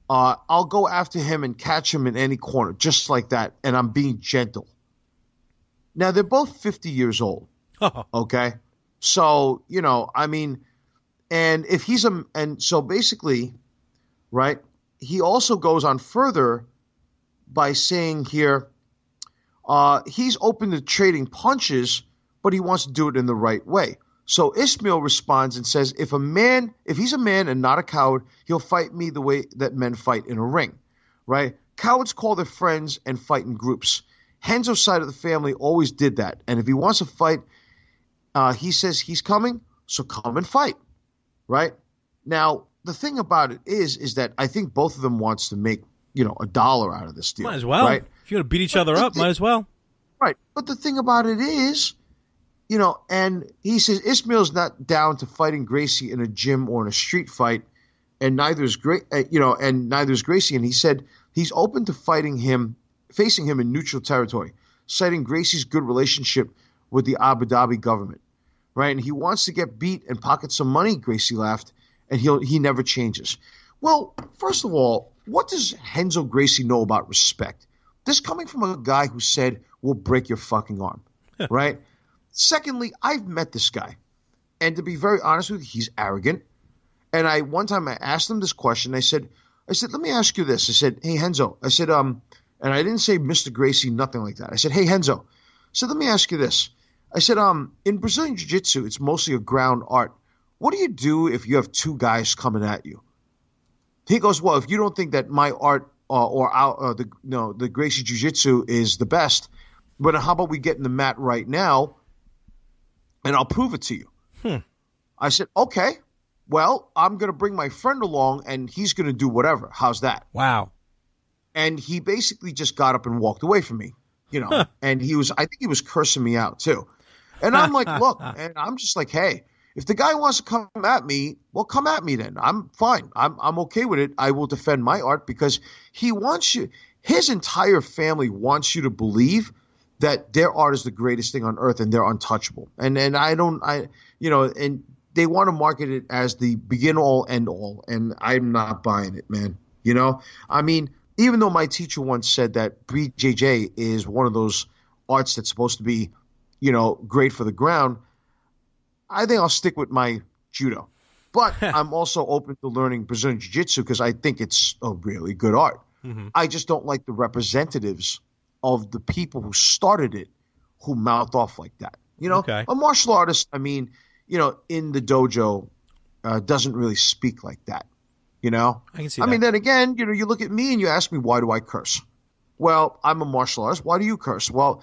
I'll go after him and catch him in any corner, just like that, and I'm being gentle. Now, they're both 50 years old, okay? So, and if he's and so basically, right, he also goes on further by saying here, he's open to trading punches, but he wants to do it in the right way. So Ismail responds and says, if he's a man and not a coward, he'll fight me the way that men fight in a ring, right? Cowards call their friends and fight in groups. Renzo's side of the family always did that. And if he wants to fight, he says he's coming, so come and fight, right? Now, the thing about it is that I think both of them wants to make, $1 out of this deal. Might as well. Right? If you're going to beat each other up, might as well. Right. But the thing about it is, and he says Ismail's not down to fighting Gracie in a gym or in a street fight, and neither is Gracie. And he said he's open to facing him in neutral territory, citing Gracie's good relationship with the Abu Dhabi government, right? And he wants to get beat and pocket some money. Gracie laughed, and he never changes. Well, first of all, what does Renzo Gracie know about respect? This coming from a guy who said, "We'll break your fucking arm," right? Secondly, I've met this guy, and to be very honest with you, he's arrogant. And one time I asked him this question. I said, let me ask you this. I said, hey, Renzo. I said, and I didn't say Mr. Gracie, nothing like that. I said, hey, Renzo. I said, let me ask you this. I said, in Brazilian Jiu-Jitsu, it's mostly a ground art. What do you do if you have two guys coming at you? He goes, well, if you don't think that my art the Gracie Jiu-Jitsu is the best, but how about we get in the mat right now, and I'll prove it to you. I said, okay, well, I'm going to bring my friend along, and he's going to do whatever. How's that? Wow. And he basically just got up and walked away from me, and I think he was cursing me out too. And I'm like, look, and I'm just like, hey, if the guy wants to come at me, well, come at me then. I'm fine. I'm okay with it. I will defend my art because he wants you. His entire family wants you to believe that their art is the greatest thing on earth and they're untouchable. And and they want to market it as the begin all end all. And I'm not buying it, man. I mean, even though my teacher once said that BJJ is one of those arts that's supposed to be, great for the ground, I think I'll stick with my judo. But I'm also open to learning Brazilian Jiu-Jitsu because I think it's a really good art. Mm-hmm. I just don't like the representatives of the people who started it who mouth off like that. Okay. A martial artist, in the dojo doesn't really speak like that. I can see that. Then again, you look at me and you ask me, why do I curse? Well, I'm a martial artist. Why do you curse? Well,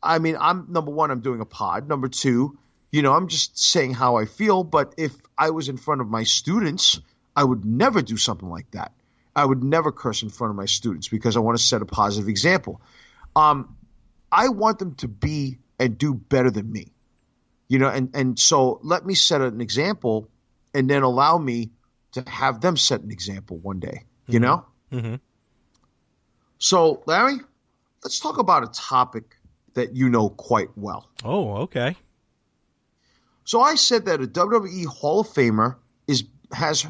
I'm number one, I'm doing a pod. Number two, I'm just saying how I feel. But if I was in front of my students, I would never do something like that. I would never curse in front of my students because I want to set a positive example. I want them to be and do better than me, and so let me set an example and then allow me to have them set an example one day, Mm-hmm. So, Larry, let's talk about a topic that you know quite well. Oh, okay. So I said that a WWE Hall of Famer has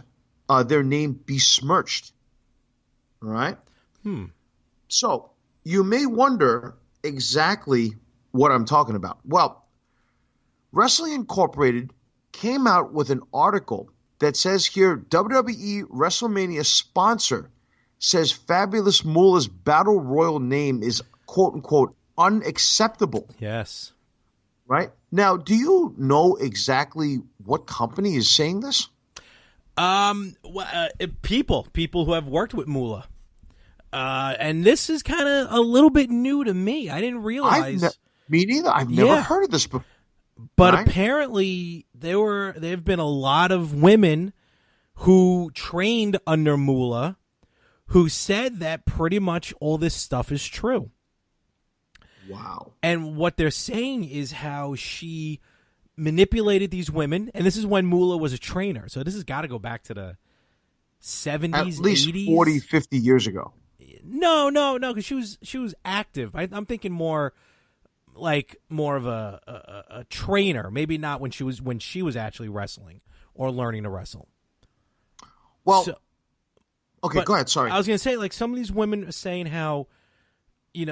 their name besmirched. All right? So you may wonder exactly what I'm talking about. Well, Wrestling Incorporated came out with an article that says here, WWE WrestleMania sponsor says Fabulous Moolah's Battle Royal name is, quote-unquote, unacceptable. Yes. Right? Now, do you know exactly what company is saying this? People who have worked with Moolah. And this is kind of a little bit new to me. I didn't realize. Me neither. I've never heard of this before. But apparently there have been a lot of women who trained under Moolah who said that pretty much all this stuff is true. Wow. And what they're saying is how she manipulated these women. And this is when Moolah was a trainer. So this has got to go back to the 70s, At least 80s. 40, 50 years ago. No, because she was active. I'm thinking more of a trainer. Maybe not when she was actually wrestling or learning to wrestle. Well, okay, go ahead. Sorry. I was going to say, some of these women are saying how, she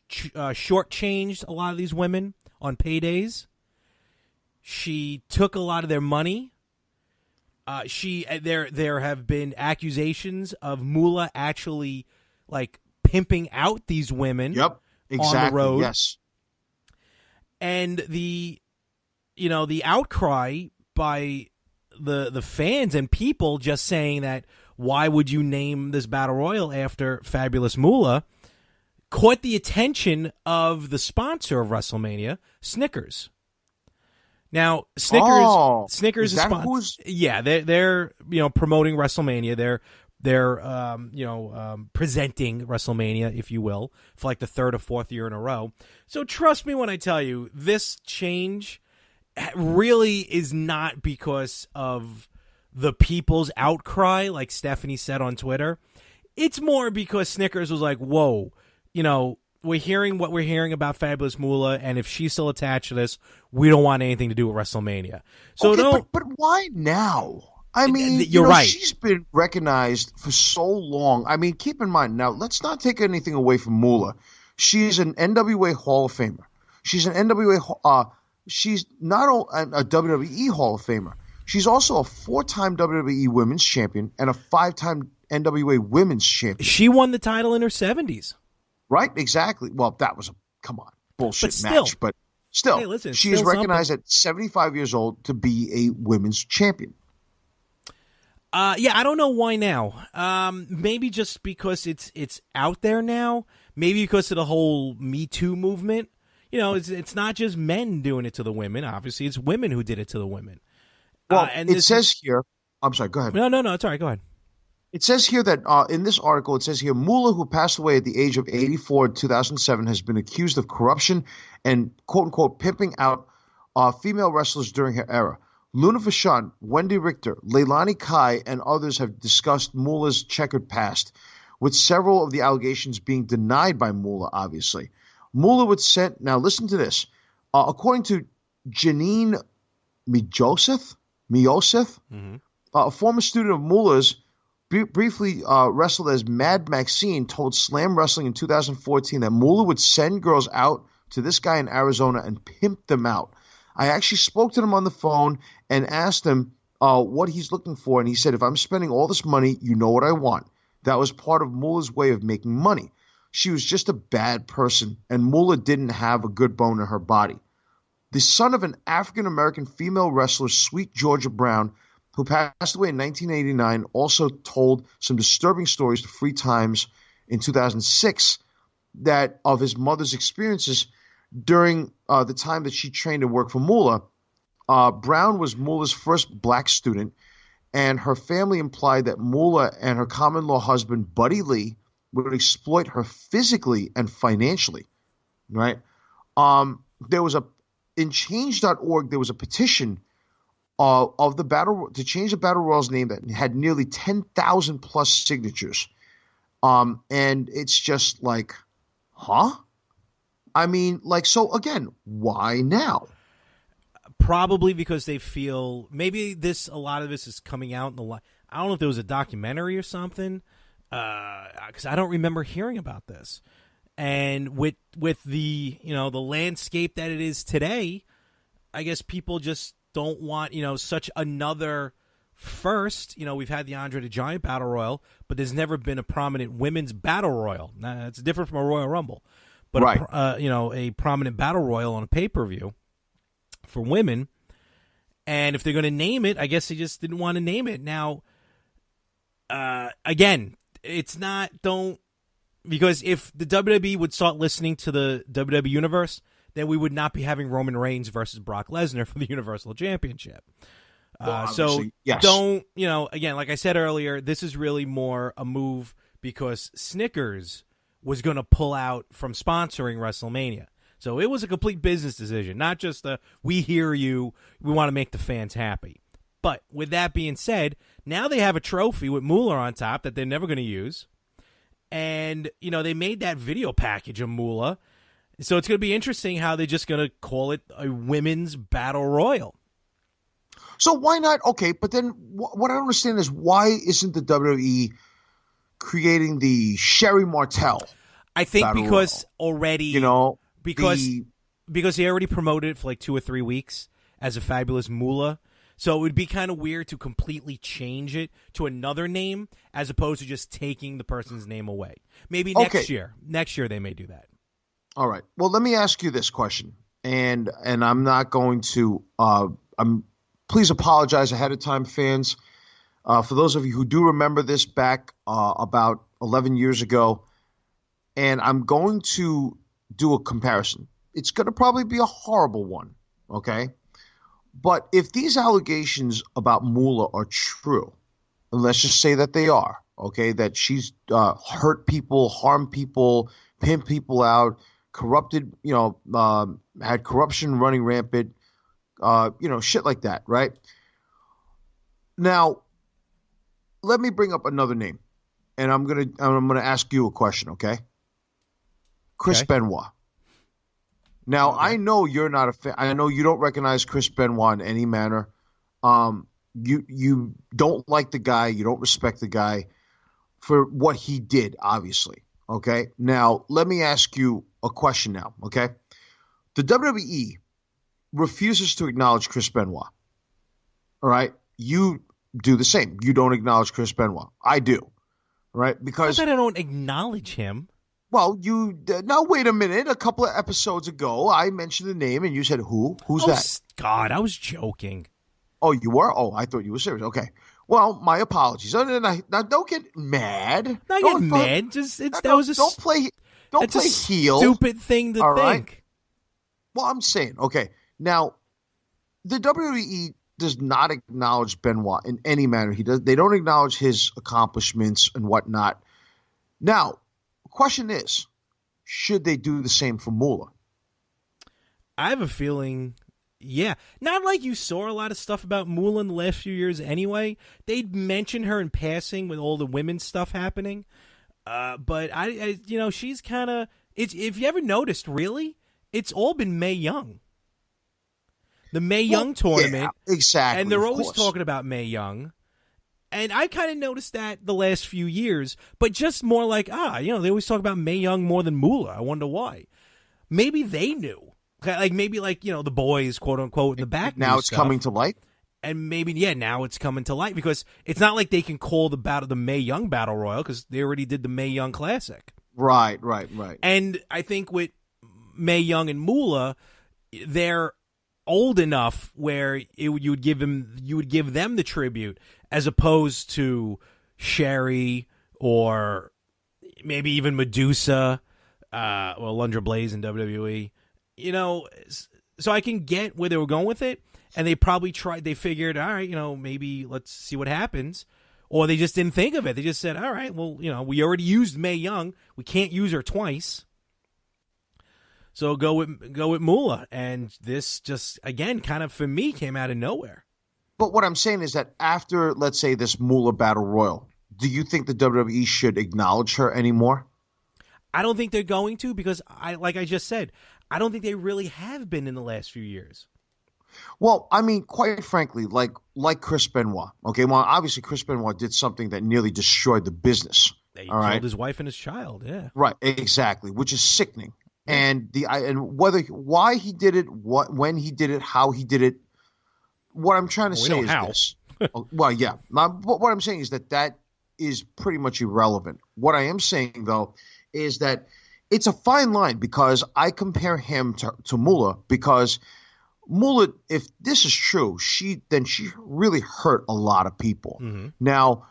shortchanged a lot of these women on paydays. She took a lot of their money. There have been accusations of Moolah actually pimping out these women. Yep, exactly. On the road. Yes. And the outcry by the fans and people just saying that why would you name this battle royal after Fabulous Moolah caught the attention of the sponsor of WrestleMania, Snickers. Now, Snickers is sponsor. Yeah, they're promoting WrestleMania. They're presenting WrestleMania, if you will, for the third or fourth year in a row. So trust me when I tell you, this change really is not because of the people's outcry, like Stephanie said on Twitter. It's more because Snickers was like, whoa, we're hearing what we're hearing about Fabulous Moolah, and if she's still attached to this, we don't want anything to do with WrestleMania. So okay, but why now? You're right. She's been recognized for so long. Keep in mind, now, let's not take anything away from Moolah. She's an NWA Hall of Famer. She's an NWA she's not a WWE Hall of Famer. She's also a 4-time WWE Women's Champion and a 5-time NWA Women's Champion. She won the title in her 70s. Right? Exactly. Well, that was bullshit match. But still, hey, listen, she is recognized at 75 years old to be a women's champion. Yeah, I don't know why now. Maybe just because it's out there now. Maybe because of the whole Me Too movement. It's not just men doing it to the women. Obviously, it's women who did it to the women. Well, it says here. I'm sorry. Go ahead. No. It's all right. Go ahead. It says here that in this article, it says here, Moolah, who passed away at the age of 84 in 2007, has been accused of corruption and, quote-unquote, pimping out female wrestlers during her era. Luna Vachon, Wendy Richter, Leilani Kai, and others have discussed Moolah's checkered past, with several of the allegations being denied by Moolah, obviously. Moolah would send – now listen to this. According to Janine Miosif, a former student of Moolah's, briefly wrestled as Mad Maxine, told Slam Wrestling in 2014 that Moolah would send girls out to this guy in Arizona and pimp them out. I actually spoke to him on the phone and asked him what he's looking for, and he said, if I'm spending all this money, you know what I want. That was part of Moolah's way of making money. She was just a bad person, and Moolah didn't have a good bone in her body. The son of an African-American female wrestler, Sweet Georgia Brown, who passed away in 1989, also told some disturbing stories to Free Times in 2006 that of his mother's experiences during the time that she trained and worked for Moolah. Brown was Moolah's first black student, and her family implied that Moolah and her common-law husband, Buddy Lee, would exploit her physically and financially, right? In Change.org, there was a petition of the to change the Battle Royal's name that had nearly 10,000 plus signatures. And it's just like, huh? I mean, like, so again, why now? Probably because they feel maybe a lot of this is coming out in the I don't know if there was a documentary or something, because I don't remember hearing about this. And with the the landscape that it is today, I guess people just don't want such another first. We've had the Andre the Giant Battle Royal, but there's never been a prominent women's Battle Royal. Now, it's different from a Royal Rumble, but right. A prominent Battle Royal on a pay-per-view for women. And if they're going to name it, I guess they just didn't want to name it. Now, again, it's not because if the WWE would start listening to the WWE Universe, then we would not be having Roman Reigns versus Brock Lesnar for the Universal Championship. So yes. Don't, again, like I said earlier, this is really more a move because Snickers was going to pull out from sponsoring WrestleMania. So it was a complete business decision, not just we hear you, we want to make the fans happy. But with that being said, now they have a trophy with Moolah on top that they're never going to use. And, they made that video package of Moolah. So it's going to be interesting how they're just going to call it a women's battle royal. So why not? Okay, but then what I don't understand is why isn't the WWE creating the Sherry Martel? I think battle because royal? already, because they already promoted it for like 2 or 3 weeks as a fabulous Moolah. So it would be kind of weird to completely change it to another name as opposed to just taking the person's name away. Maybe next year. Next year they may do that. All right. Well, let me ask you this question, and I'm not going to. Please apologize ahead of time, fans. For those of you who do remember this back about 11 years ago, and I'm going to do a comparison. It's going to probably be a horrible one. Okay. But if these allegations about Moolah are true, and let's just say that they are, okay, that she's hurt people, harmed people, pimped people out, corrupted, had corruption running rampant, shit like that, right? Now, let me bring up another name, and I'm gonna ask you a question, okay? Chris Benoit. Now, I know you're not a fan. I know you don't recognize Chris Benoit in any manner. You don't like the guy. You don't respect the guy for what he did, obviously. Okay? Now, let me ask you a question now, okay? The WWE refuses to acknowledge Chris Benoit. All right? You do the same. You don't acknowledge Chris Benoit. I do. Right? Because I don't acknowledge him. Well, now wait a minute. A couple of episodes ago, I mentioned the name, and you said who? Who's that? God, I was joking. Oh, you were? Oh, I thought you were serious. Okay. Well, my apologies. Now, don't get mad. Not get mad. Don't play heel. Stupid thing to think. Right? Well, I'm saying, okay. Now, the WWE does not acknowledge Benoit in any manner. They don't acknowledge his accomplishments and whatnot. Now, question is, should they do the same for Moolah? I have a feeling, yeah. Not like you saw a lot of stuff about Moolah in the last few years anyway. They'd mention her in passing with all the women's stuff happening. But, she's kind of, if you ever noticed, really, it's all been Mae Young. The Mae Young tournament. Yeah, exactly. And they're always talking about Mae Young. And I kind of noticed that the last few years, but just more like, they always talk about Mae Young more than Moolah. I wonder why. Maybe they knew. Like, maybe the boys, quote unquote, in the back. Now it's coming to light. And maybe, now it's coming to light because it's not like they can call the Mae Young Battle Royal because they already did the Mae Young Classic. Right. And I think with Mae Young and Moolah, they're old enough where you would give them the tribute as opposed to Sherry or maybe even Medusa, Alundra Blaze in WWE. So I can get where they were going with it. And they probably they figured, all right, maybe let's see what happens. Or they just didn't think of it. They just said, all right, well, we already used Mae Young. We can't use her twice. So go with Moolah. And this just, again, kind of for me came out of nowhere. But what I'm saying is that after, let's say, this Moolah Battle Royal, do you think the WWE should acknowledge her anymore? I don't think they're going to because, like I just said, I don't think they really have been in the last few years. Well, I mean, quite frankly, like Chris Benoit. Okay, well, obviously Chris Benoit did something that nearly destroyed the business. He killed his wife and his child. Yeah, right, exactly, which is sickening. And why he did it, when he did it, how he did it. What I'm trying to say is this. Well, yeah, but what I'm saying is that is pretty much irrelevant. What I am saying though is that it's a fine line because I compare him to Moolah because. Moolah, if this is true, she really hurt a lot of people. Mm-hmm. Now,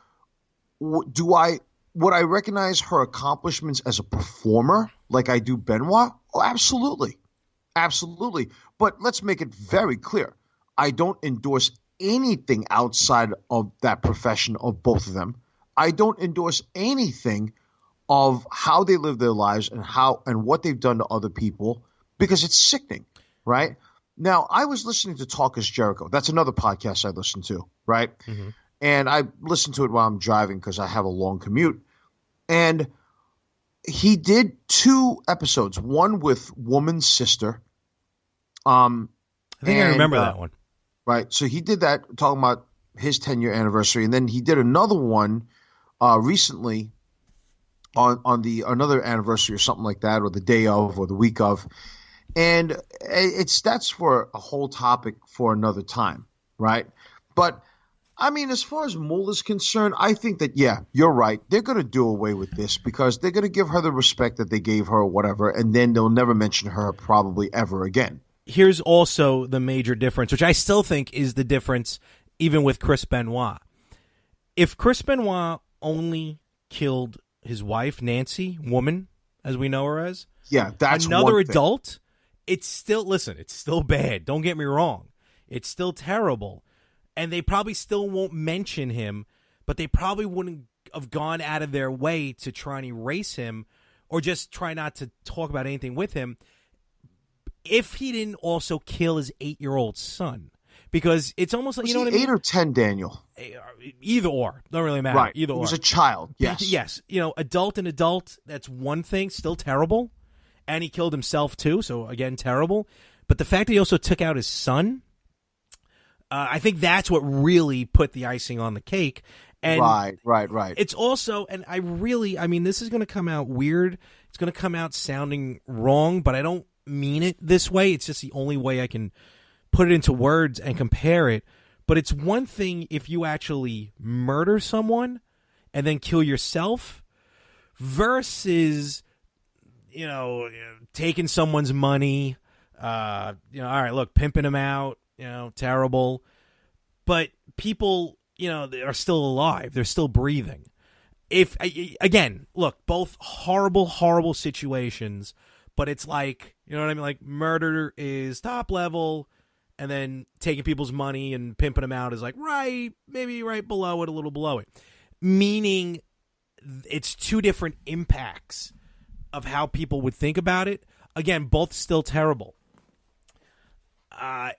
would I recognize her accomplishments as a performer like I do Benoit? Oh, absolutely. Absolutely. But let's make it very clear. I don't endorse anything outside of that profession of both of them. I don't endorse anything of how they live their lives and what they've done to other people because it's sickening, right? Now, I was listening to Talk is Jericho. That's another podcast I listen to, right? Mm-hmm. And I listen to it while I'm driving because I have a long commute. And he did 2 episodes, one with Woman's Sister. I think I remember that one. Right. So he did that, talking about his 10-year anniversary. And then he did another one recently on another anniversary or something like that, or the day of or the week of. And that's for a whole topic for another time, right? But, I mean, as far as Moolah's concerned, I think that, yeah, you're right. They're going to do away with this because they're going to give her the respect that they gave her or whatever, and then they'll never mention her probably ever again. Here's also the major difference, which I still think is the difference even with Chris Benoit. If Chris Benoit only killed his wife, Nancy, woman, as we know her as, yeah, that's another adult... It's still bad. Don't get me wrong. It's still terrible. And they probably still won't mention him, but they probably wouldn't have gone out of their way to try and erase him or just try not to talk about anything with him if he didn't also kill his 8-year-old son. Because it's almost like, was you know what I he mean? 8 or 10, Daniel? Either or. Don't really matter. Right. Either or. He was a child. Yes. Yes. Adult and adult, that's one thing. Still terrible. And he killed himself, too, so, again, terrible. But the fact that he also took out his son, I think that's what really put the icing on the cake. And right. It's also, and I mean, this is going to come out weird. It's going to come out sounding wrong, but I don't mean it this way. It's just the only way I can put it into words and compare it. But it's one thing if you actually murder someone and then kill yourself versus... taking someone's money, all right, look, pimping them out, terrible. But people, they are still alive. They're still breathing. Again, look, both horrible, horrible situations, but it's like, you know what I mean? Like murder is top level and then taking people's money and pimping them out is like maybe right below it, a little below it. Meaning it's 2 different impacts of how people would think about it. Again, both still terrible. But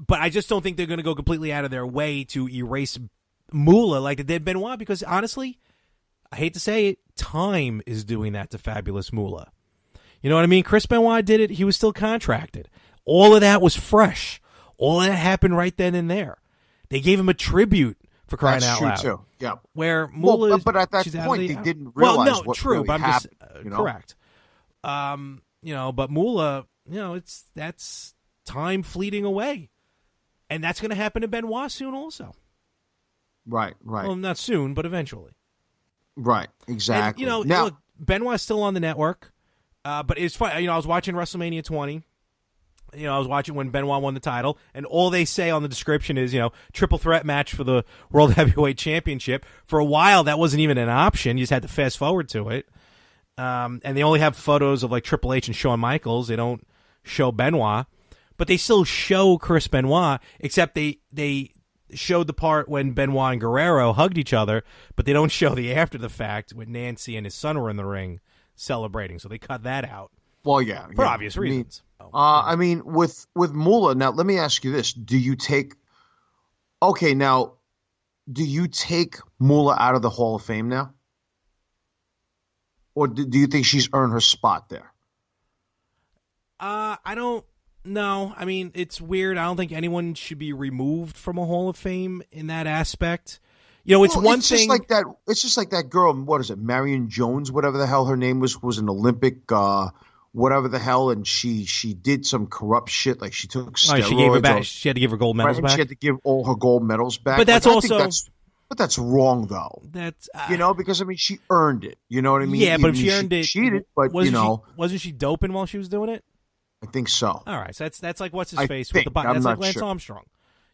I just don't think they're going to go completely out of their way to erase Moolah like they did Benoit because, honestly, I hate to say it, time is doing that to Fabulous Moolah. You know what I mean? Chris Benoit did it. He was still contracted. All of that was fresh. All of that happened right then and there. They gave him a tribute for crying That's out true loud. too. Yeah. Where Moolah, Well, but at that she's out of point, the- they didn't realize well, no, what true, really but I'm happened. just You know? correct. But Moolah, that's time fleeting away, and that's going to happen to Benoit soon, also. Right. Well, not soon, but eventually. Right. Exactly. And, now, look, Benoit's still on the network, but it's fun. I was watching WrestleMania 20. I was watching when Benoit won the title, and all they say on the description is, triple threat match for the World Heavyweight Championship. For a while, that wasn't even an option. You just had to fast forward to it. And they only have photos of like Triple H and Shawn Michaels. They don't show Benoit, but they still show Chris Benoit, except they showed the part when Benoit and Guerrero hugged each other, but they don't show the after the fact when Nancy and his son were in the ring celebrating. So they cut that out. well, yeah. For obvious reasons. I mean, with Moolah, now let me ask you this: do you take Moolah out of the Hall of Fame now, or do you think she's earned her spot there? I don't know. I mean, it's weird. I don't think anyone should be removed from a Hall of Fame in that aspect. It's one it's thing. Just like that. It's just like that girl. What is it? Marion Jones, whatever the hell her name was an Olympic, whatever the hell, and she did some corrupt shit. Like she took steroids. She gave her back. She had to give her gold medals right, back. She had to give all her gold medals back. But that's I think also. But that's wrong, though. That's because I mean, she earned it. You know what I mean? Yeah, but if Even she earned it, cheated. But wasn't she doping while she was doing it? I think so. All right, so that's like what's his I face think. with the bike. I'm That's like not Lance sure. Armstrong.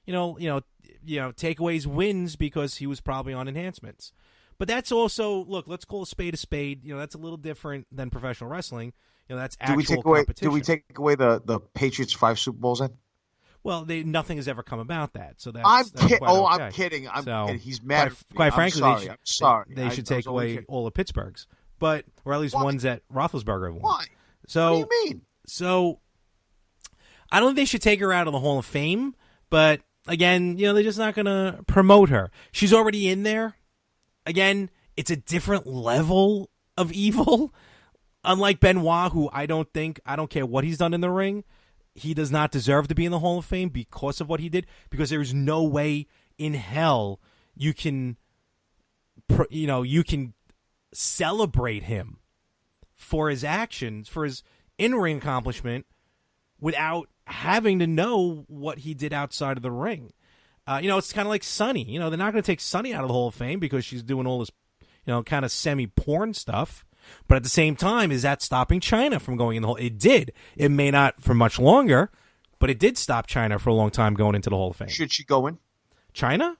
Takeaways wins because he was probably on enhancements. But that's also let's call a spade a spade. That's a little different than professional wrestling. That's actual competition. Do we take away the Patriots 5 Super Bowls then? Well, nothing has ever come about that. So I'm kidding. kidding. I'm So, kidding. He's mad. Quite frankly, I'm sorry. They should take away all of Pittsburgh's, or at least Why? ones that Roethlisberger won. Why? So, what do you mean? So, I don't think they should take her out of the Hall of Fame. But again, they're just not going to promote her. She's already in there. Again, it's a different level of evil. Unlike Benoit, who I don't care what he's done in the ring, he does not deserve to be in the Hall of Fame because of what he did. Because there is no way in hell you can celebrate him for his actions, for his in-ring accomplishment, without having to know what he did outside of the ring. It's kind of like Sunny. They're not going to take Sunny out of the Hall of Fame because she's doing all this, kind of semi-porn stuff. But at the same time, is that stopping China from going in the Hall? It did. It may not for much longer, but it did stop China for a long time going into the Hall of Fame. Should she go in? China?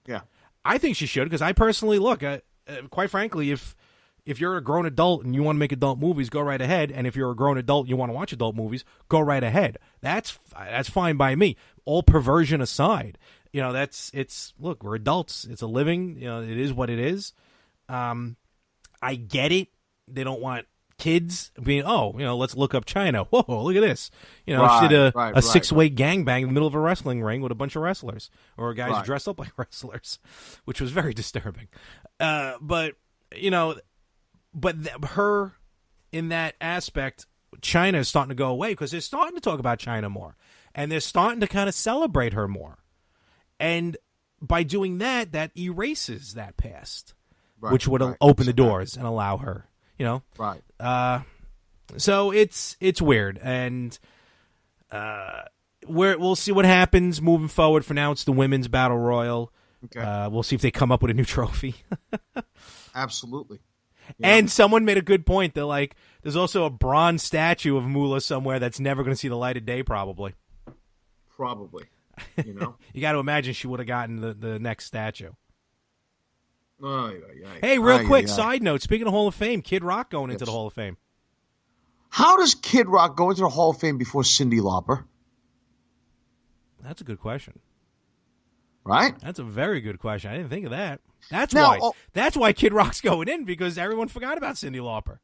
Yeah. I think she should, because I personally quite frankly, if you're a grown adult and you want to make adult movies, go right ahead. And if you're a grown adult and you want to watch adult movies, go right ahead. That's fine by me. All perversion aside, look, we're adults. It's a living. It is what it is. I get it. They don't want kids being, let's look up China. Whoa, look at this. She did a 6-way gangbang in the middle of a wrestling ring with a bunch of wrestlers, or guys dressed up like wrestlers, which was very disturbing. But her, in that aspect, China is starting to go away because they're starting to talk about China more, and they're starting to kind of celebrate her more. And by doing that, that erases that past, which would open the doors and allow her, Right. So it's weird, and we'll see what happens moving forward. For now, it's the women's battle royal. Okay. We'll see if they come up with a new trophy. Absolutely. And someone made a good point. They're like, there's also a bronze statue of Moolah somewhere that's never going to see the light of day, probably. Probably. You got to imagine she would have gotten the next statue. Hey, Hey, real quick, side note. Speaking of Hall of Fame, Kid Rock going into the Hall of Fame. How does Kid Rock go into the Hall of Fame before Cyndi Lauper? That's a good question. Right? That's a very good question. I didn't think of that. That's why Kid Rock's going in, because everyone forgot about Cyndi Lauper.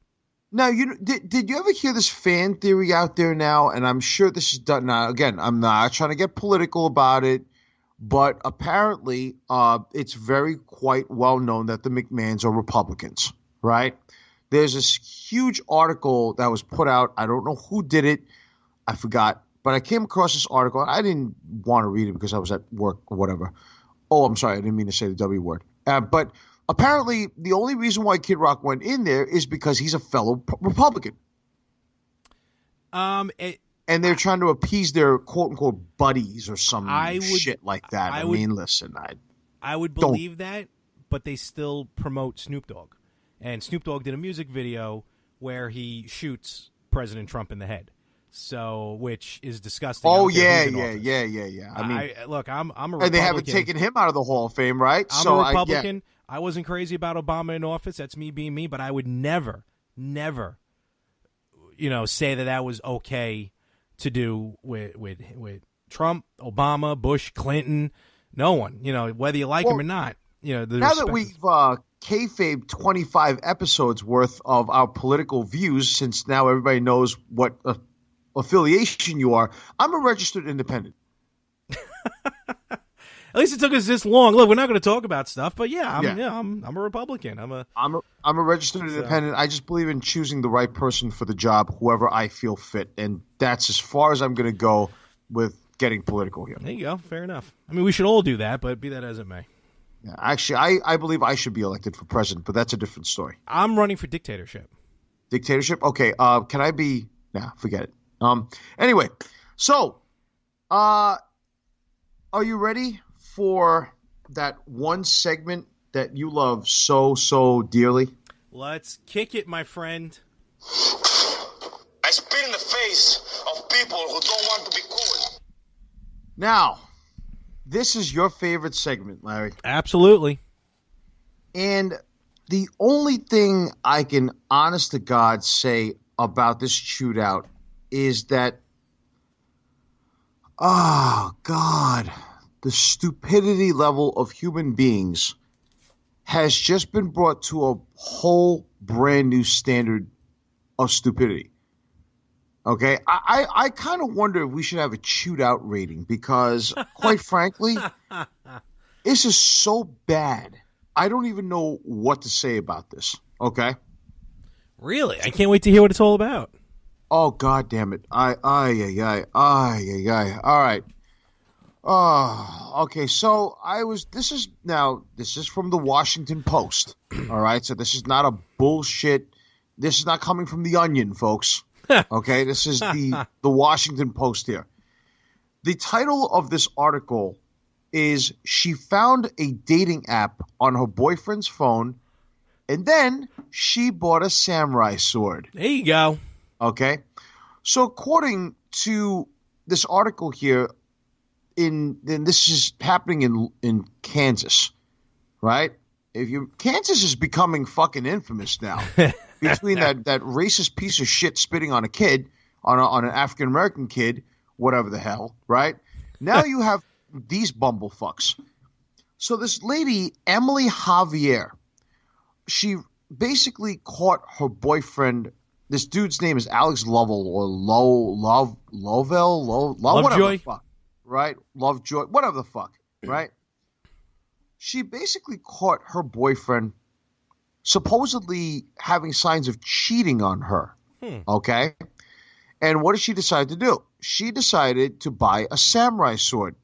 Now, did you ever hear this fan theory out there now? And I'm sure this is done now. Again, I'm not trying to get political about it, but apparently it's very quite well known that the McMahons are Republicans, right? There's this huge article that was put out. I don't know who did it. I forgot. But I came across this article. I didn't want to read it because I was at work or whatever. Oh, I'm sorry. I didn't mean to say the W word. But apparently, the only reason why Kid Rock went in there is because he's a fellow Republican. And they're trying to appease their quote unquote buddies or some shit like that. I mean, listen, I would believe that, but they still promote Snoop Dogg. And Snoop Dogg did a music video where he shoots President Trump in the head. So, which is disgusting. Oh, yeah. I mean, look, I'm a Republican. And they haven't taken him out of the Hall of Fame, right? I'm a Republican. I wasn't crazy about Obama in office. That's me being me. But I would never, say that was okay to do with Trump, Obama, Bush, Clinton. No one, whether you like him or not. Now that we've kayfabe 25 episodes worth of our political views, since now everybody knows what affiliation you are, I'm a registered independent. At least it took us this long. Look, we're not going to talk about stuff, but I'm a Republican. I'm a registered independent. I just believe in choosing the right person for the job, whoever I feel fit, and that's as far as I'm going to go with getting political here. There you go. Fair enough. I mean, we should all do that, but be that as it may. Yeah, actually, I believe I should be elected for president, but that's a different story. I'm running for dictatorship. Dictatorship? Okay. Can I be? Nah, forget it. Anyway, so, are you ready for that one segment that you love so, so dearly? Let's kick it, my friend. I spit in the face of people who don't want to be cool. Now, this is your favorite segment, Larry. Absolutely. And the only thing I can honest to God say about this shootout is that, oh, God, the stupidity level of human beings has just been brought to a whole brand new standard of stupidity. Okay, I kind of wonder if we should have a shootout rating because, quite frankly, this is so bad. I don't even know what to say about this. Okay. Really? I can't wait to hear what it's all about. Oh, God damn it. All right. Oh, okay. So this is from the Washington Post. All right. So this is not a bullshit. This is not coming from the Onion, folks. Okay. This is the Washington Post here. The title of this article is "She found a dating app on her boyfriend's phone, and then she bought a samurai sword." There you go. Okay. So according to this article here, this is happening in Kansas, right? Kansas is becoming fucking infamous now. Between that racist piece of shit spitting on a kid, on an African American kid, whatever the hell, right? Now you have these bumblefucks. So this lady, Emily Javier, she basically caught her boyfriend. This dude's name is Alex Lovell or Lovell, whatever the fuck, right? Lovejoy, whatever the fuck, right? She basically caught her boyfriend supposedly having signs of cheating on her, okay? And what did she decide to do? She decided to buy a samurai sword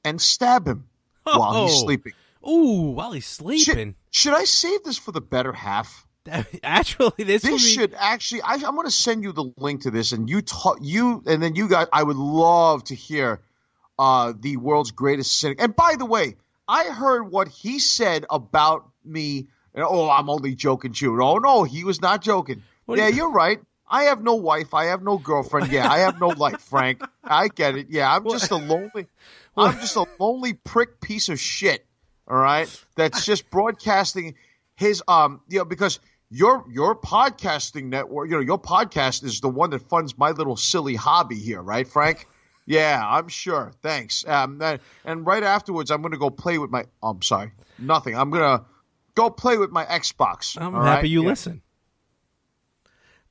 and stab him while he's sleeping. Ooh, while he's sleeping. Should I save this for the better half? Actually, this should actually. I'm going to send you the link to this, and and then you guys. I would love to hear the world's greatest cynic. And by the way, I heard what he said about me. Oh, I'm only joking, Jude. Oh no, he was not joking. You're right. I have no wife. I have no girlfriend. Yeah, I have no life, Frank. I get it. Yeah, I'm just a lonely prick piece of shit. All right, that's just broadcasting his because. Your podcasting network, your podcast is the one that funds my little silly hobby here, right, Frank? Yeah, I'm sure. Thanks. And right afterwards, I'm going to go play with my. I'm sorry, nothing. I'm going to go play with my Xbox. I'm happy you listen.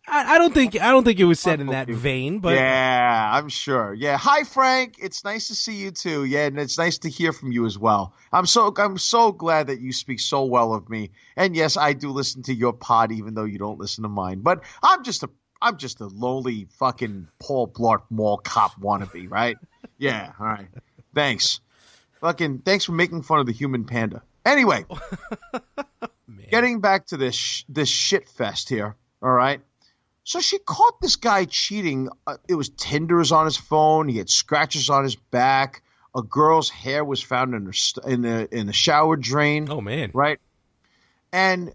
I don't think it was said in that vein, but yeah, I'm sure. Yeah, hi Frank. It's nice to see you too. Yeah, and it's nice to hear from you as well. I'm so glad that you speak so well of me. And yes, I do listen to your pod, even though you don't listen to mine. But I'm just a lowly fucking Paul Blart Mall cop wannabe, right? Yeah, all right. Thanks. Fucking thanks for making fun of the human panda. Anyway, getting back to this shit fest here. All right. So she caught this guy cheating. It was Tinder's on his phone. He had scratches on his back. A girl's hair was found in the shower drain. Oh man! Right, and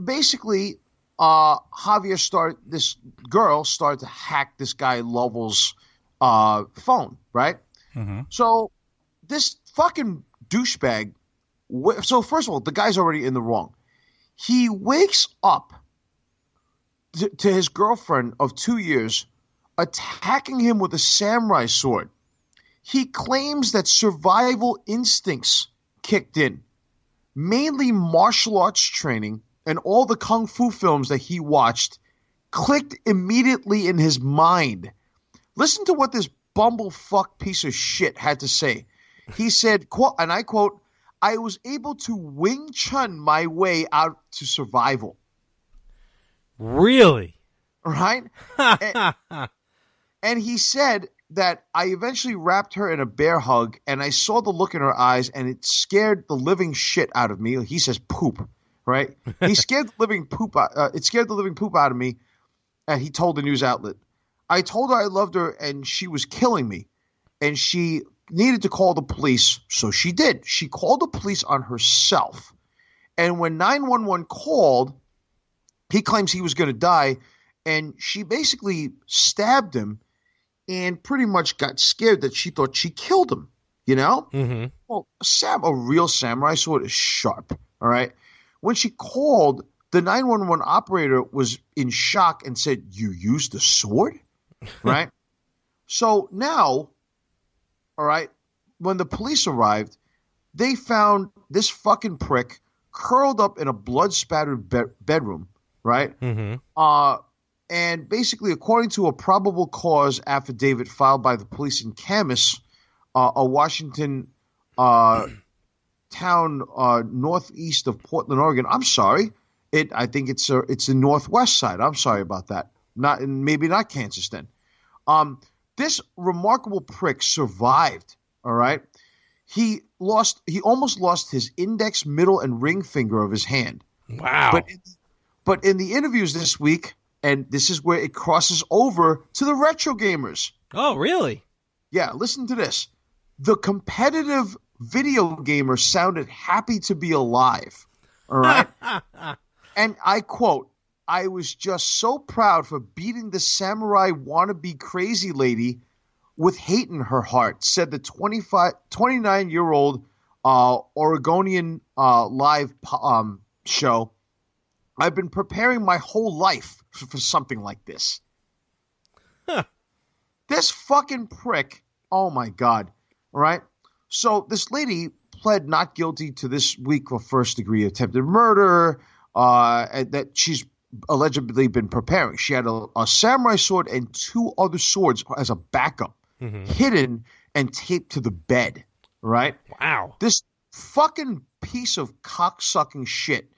basically, this girl started to hack this guy Lovell's phone. Right. Mm-hmm. So this fucking douchebag. So first of all, the guy's already in the wrong. He wakes up to his girlfriend of 2 years, attacking him with a samurai sword. He claims that survival instincts kicked in, mainly martial arts training and all the kung fu films that he watched clicked immediately in his mind. Listen to what this bumblefuck piece of shit had to say. He said, quote, and I quote, "I was able to Wing Chun my way out to survival." Really? Right? And he said that I eventually wrapped her in a bear hug, and I saw the look in her eyes, and it scared the living shit out of me. He says poop, right? He scared the living poop. It scared the living poop out of me, and he told the news outlet. I told her I loved her, and she was killing me, and she needed to call the police, so she did. She called the police on herself, and when 911 called, he claims he was going to die, and she basically stabbed him and pretty much got scared that she thought she killed him, you know? Mm-hmm. Well, a real samurai sword is sharp, all right? When she called, the 911 operator was in shock and said, "You used the sword?" Right? So now, all right, when the police arrived, they found this fucking prick curled up in a blood-spattered bedroom, right? Mm-hmm. And basically, according to a probable cause affidavit filed by the police in Camas, a Washington town northeast of Portland, Oregon. I'm sorry, I think it's the northwest side. I'm sorry about that. Maybe not Kansas then. This remarkable prick survived. All right, he almost lost his index, middle, and ring finger of his hand. Wow. But in the interviews this week, and this is where it crosses over to the retro gamers. Oh, really? Yeah, listen to this. The competitive video gamer sounded happy to be alive. All right? And I quote, "I was just so proud for beating the samurai wannabe crazy lady with hate in her heart," said the 29-year-old Oregonian live show. "I've been preparing my whole life for something like this." Huh. This fucking prick. Oh my God. All right. So this lady pled not guilty to this week for first-degree attempted murder that she's allegedly been preparing. She had a samurai sword and 2 other swords as a backup, hidden and taped to the bed. Right. Wow. This fucking piece of cocksucking shit.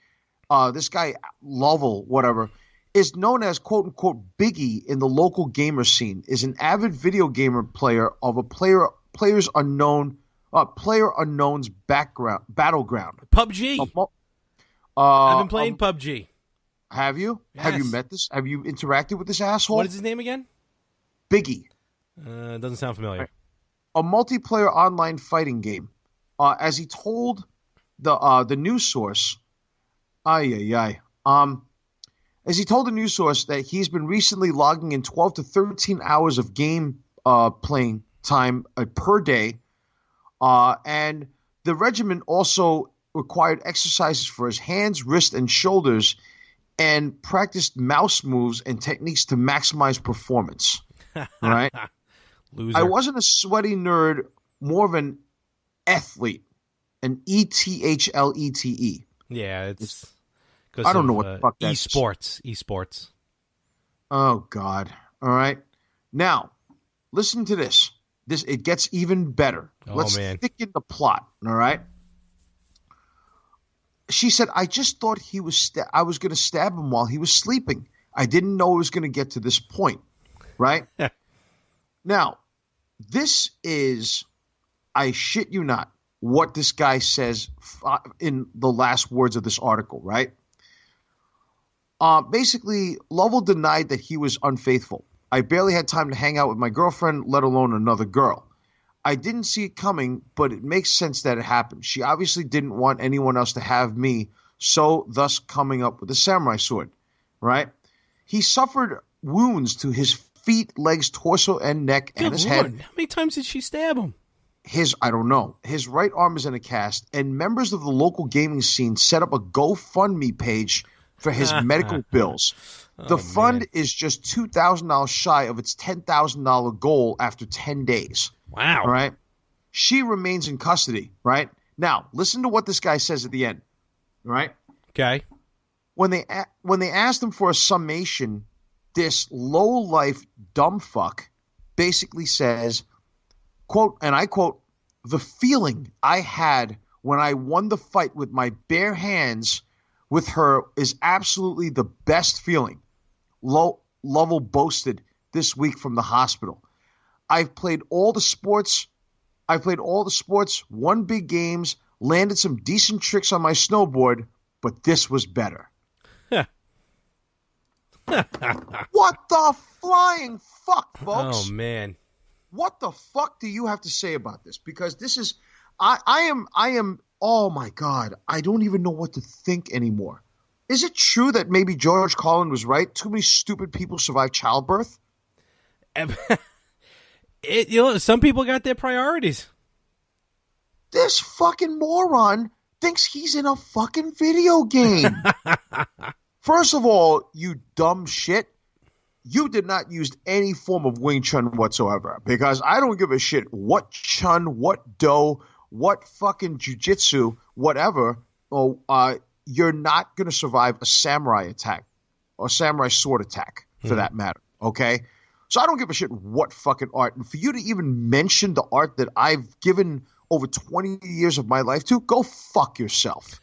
This guy, Lovell, whatever, is known as quote-unquote Biggie in the local gamer scene, is an avid video gamer player of a Player Unknown's battleground. PUBG. I've been playing PUBG. Have you? Yes. Have you met this? Have you interacted with this asshole? What is his name again? Biggie. Doesn't sound familiar. A multiplayer online fighting game. As he told the news source, as he told the news source that he's been recently logging in 12 to 13 hours of game playing time per day, and the regimen also required exercises for his hands, wrists, and shoulders, and practiced mouse moves and techniques to maximize performance. Right? Loser. I wasn't a sweaty nerd, more of an athlete, an ETHLETE. Yeah, it's. I don't know what the fuck that is. Esports. Oh God! All right, now listen to this. It gets even better. Oh, Let's man. thicken the plot. All right. She said, "I just thought I was going to stab him while he was sleeping. I didn't know it was going to get to this point." Right. Now, this is, I shit you not, what this guy says in the last words of this article, right? Basically, Lovell denied that he was unfaithful. I barely had time to hang out with my girlfriend, let alone another girl. I didn't see it coming, but it makes sense that it happened. She obviously didn't want anyone else to have me, so thus coming up with a samurai sword, right? He suffered wounds to his feet, legs, torso, and neck, and his head. How many times did she stab him? I don't know. His right arm is in a cast, and members of the local gaming scene set up a GoFundMe page for his medical bills. The fund is just $2,000 shy of its $10,000 goal after 10 days. Wow. All right. She remains in custody, right? Now, listen to what this guy says at the end, right? Okay. When they asked him for a summation, this low-life dumb fuck basically says, quote, and I quote, "The feeling I had when I won the fight with my bare hands with her is absolutely the best feeling," Lovell boasted this week from the hospital. I've played all the sports, won big games, landed some decent tricks on my snowboard, but this was better. What the flying fuck, folks? Oh, man. What the fuck do you have to say about this? Because this is, I am, oh my God, I don't even know what to think anymore. Is it true that maybe George Carlin was right? Too many stupid people survive childbirth? Some people got their priorities. This fucking moron thinks he's in a fucking video game. First of all, you dumb shit, you did not use any form of Wing Chun whatsoever, because I don't give a shit what Chun, what Do, what fucking jujitsu, whatever. You're not going to survive a samurai attack or samurai sword attack for that matter. Okay. So I don't give a shit what fucking art. And for you to even mention the art that I've given over 20 years of my life to, go fuck yourself.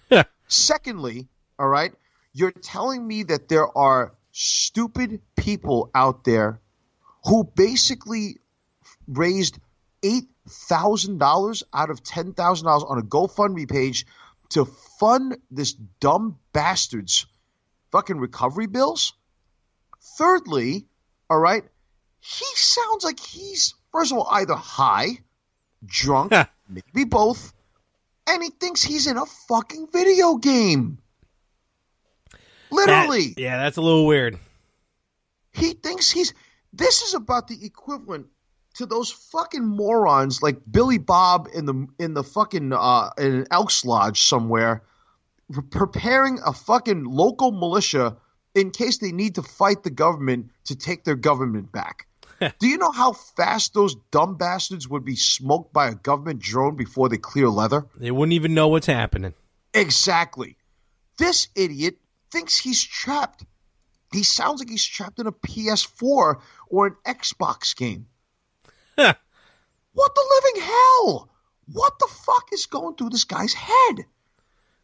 Secondly, all right, you're telling me that there are stupid people out there who basically raised $8,000 out of $10,000 on a GoFundMe page to fund this dumb bastard's fucking recovery bills? Thirdly, all right, he sounds like he's, first of all, either high, drunk, maybe both, and he thinks he's in a fucking video game. Literally. That's a little weird. He thinks this is about the equivalent to those fucking morons like Billy Bob in the fucking in an Elks Lodge somewhere, preparing a fucking local militia in case they need to fight the government to take their government back. Do you know how fast those dumb bastards would be smoked by a government drone before they clear leather? They wouldn't even know what's happening. Exactly. This idiot thinks he's trapped. He sounds like he's trapped in a PS4 or an Xbox game. What the living hell? What the fuck is going through this guy's head?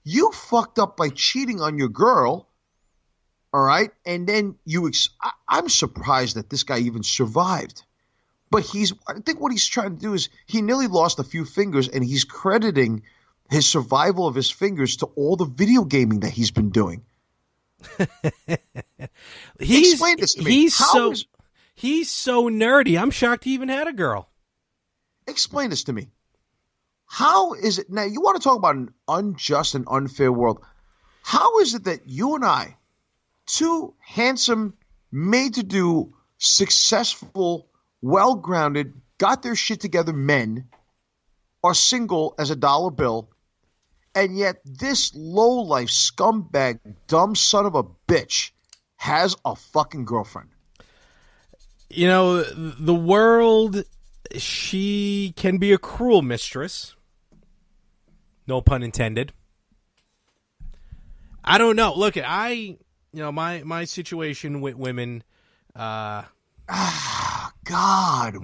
You fucked up by cheating on your girl, all right? And then I'm surprised that this guy even survived. But I think what he's trying to do is he nearly lost a few fingers, and he's crediting his survival of his fingers to all the video gaming that he's been doing. Explain this to me. He's so nerdy. I'm shocked he even had a girl. Explain this to me. How is it now? You want to talk about an unjust and unfair world? How is it that you and I, two handsome, made-to-do, successful, well-grounded, got their shit together men, are single as a dollar bill, and yet this low-life scumbag, dumb son of a bitch has a fucking girlfriend? You know, the world, she can be a cruel mistress. No pun intended. I don't know. Look, my situation with women. God,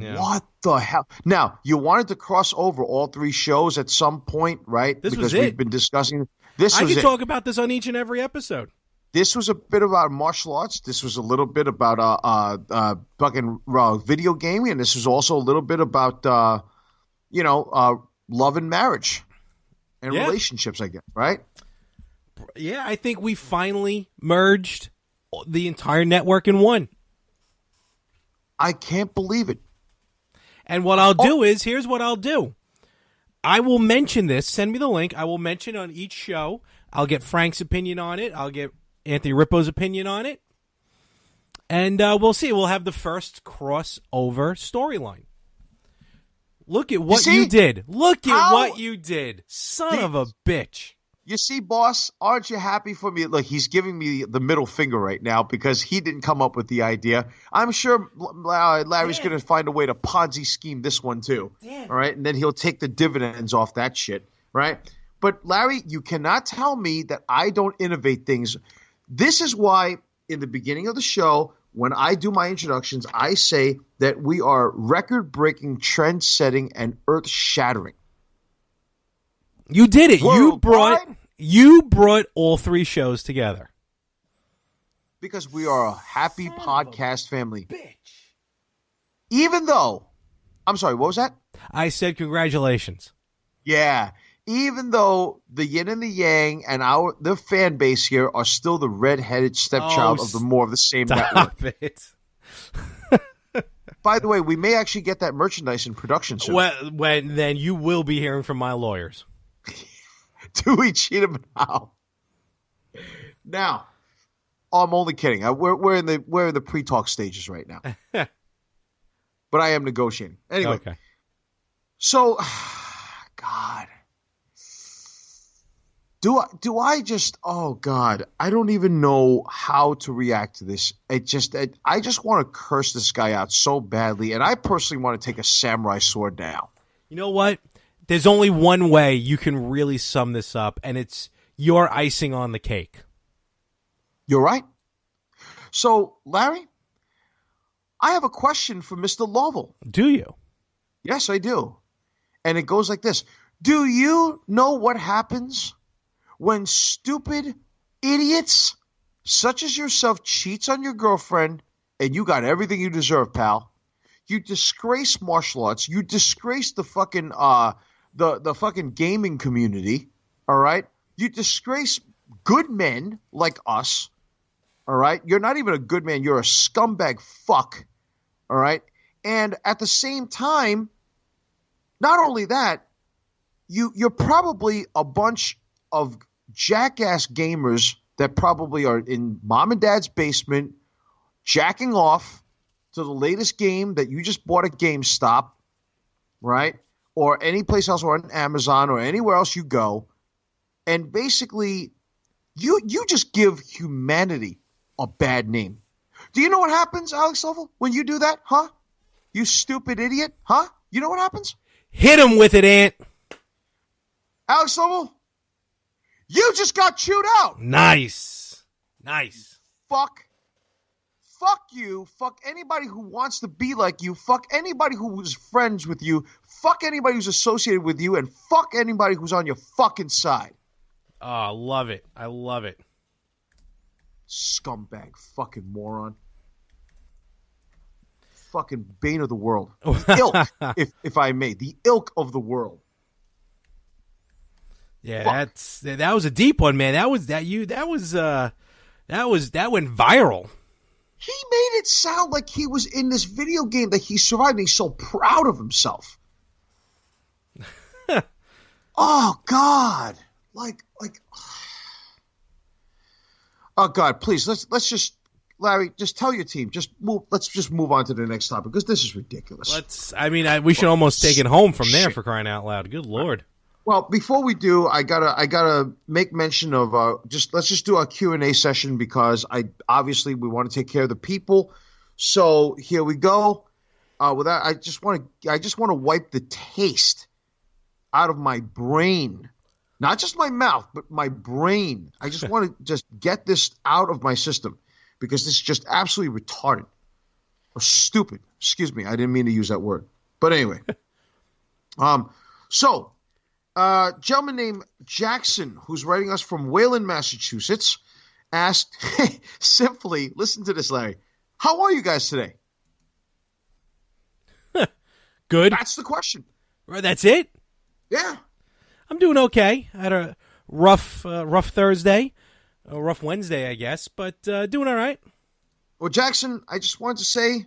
yeah. What the hell? Now, you wanted to cross over all three shows at some point, right? Because we've been discussing this. I can talk about this on each and every episode. This was a bit about martial arts. This was a little bit about fucking video gaming, and this was also a little bit about love and marriage. and Yeah. relationships, I guess, right? Yeah, I think we finally merged the entire network in one. I can't believe it. And what I'll do is, here's what I'll do. I will mention this. Send me the link. I will mention on each show. I'll get Frank's opinion on it. I'll get Anthony Rippo's opinion on it. And we'll see. We'll have the first crossover storyline. Look at what you did. Look at what you did. Son of a bitch. You see, boss, aren't you happy for me? Look, he's giving me the middle finger right now because he didn't come up with the idea. I'm sure Larry's going to find a way to Ponzi scheme this one too. All right, and then he'll take the dividends off that shit, right? But Larry, you cannot tell me that I don't innovate things. This is why in the beginning of the show, when I do my introductions, I say that we are record-breaking, trend-setting, and earth-shattering. You did it. Worldwide? You brought all three shows together. Because we are a happy podcast family. Bitch. Even though, I'm sorry, what was that? I said congratulations. Yeah. Even though the Yin and the Yang and the fan base here are still the red-headed stepchild of the more of the same network. Stop it. By the way, we may actually get that merchandise in production soon. Well, then you will be hearing from my lawyers. Do we cheat them now? Now, I'm only kidding. We're in the pre-talk stages right now. But I am negotiating. Anyway. Okay. So, God. Do I just, oh God, I don't even know how to react to this. I just want to curse this guy out so badly. And I personally want to take a samurai sword now. You know what? There's only one way you can really sum this up, and it's your icing on the cake. You're right. So, Larry, I have a question for Mr. Lovell. Do you? Yes, I do. And it goes like this. Do you know what happens when stupid idiots such as yourself cheats on your girlfriend and you got everything you deserve, pal? You disgrace martial arts. You disgrace the fucking the fucking gaming community, all right? You disgrace good men like us, all right? You're not even a good man. You're a scumbag fuck, all right? And at the same time, not only that, you're probably a bunch of jackass gamers that probably are in mom and dad's basement jacking off to the latest game that you just bought at GameStop, right? Or any place else, or on Amazon, or anywhere else you go. And basically, you just give humanity a bad name. Do you know what happens, Alex Lovell, when you do that, huh? You stupid idiot, huh? You know what happens? Hit him with it, Ant. Alex Lovell, you just got chewed out. Nice. Fuck you. Fuck anybody who wants to be like you. Fuck anybody who's friends with you. Fuck anybody who's associated with you. And fuck anybody who's on your fucking side. Oh, I love it. I love it. Scumbag fucking moron. Fucking bane of the world. The ilk, if I may. The ilk of the world. Yeah, Fuck. that was a deep one, man. That went viral. He made it sound like he was in this video game that he survived, and he's so proud of himself. Oh God. Like oh God, please let's just, Larry, just tell your team, let's just move on to the next topic because this is ridiculous. We should almost take it home from there, for crying out loud. Good Lord. Well, before we do, I gotta make mention of let's just do a Q&A session because we want to take care of the people. So here we go. With that, I just want to wipe the taste out of my brain, not just my mouth, but my brain. I just want to just get this out of my system because this is just absolutely retarded or stupid. Excuse me, I didn't mean to use that word, but anyway. Gentleman named Jackson, who's writing us from Wayland, Massachusetts, asked simply, listen to this, Larry. How are you guys today? Good. That's the question. Right, that's it? Yeah. I'm doing okay. I had a rough Thursday, a rough Wednesday, I guess, but doing all right. Well, Jackson, I just wanted to say,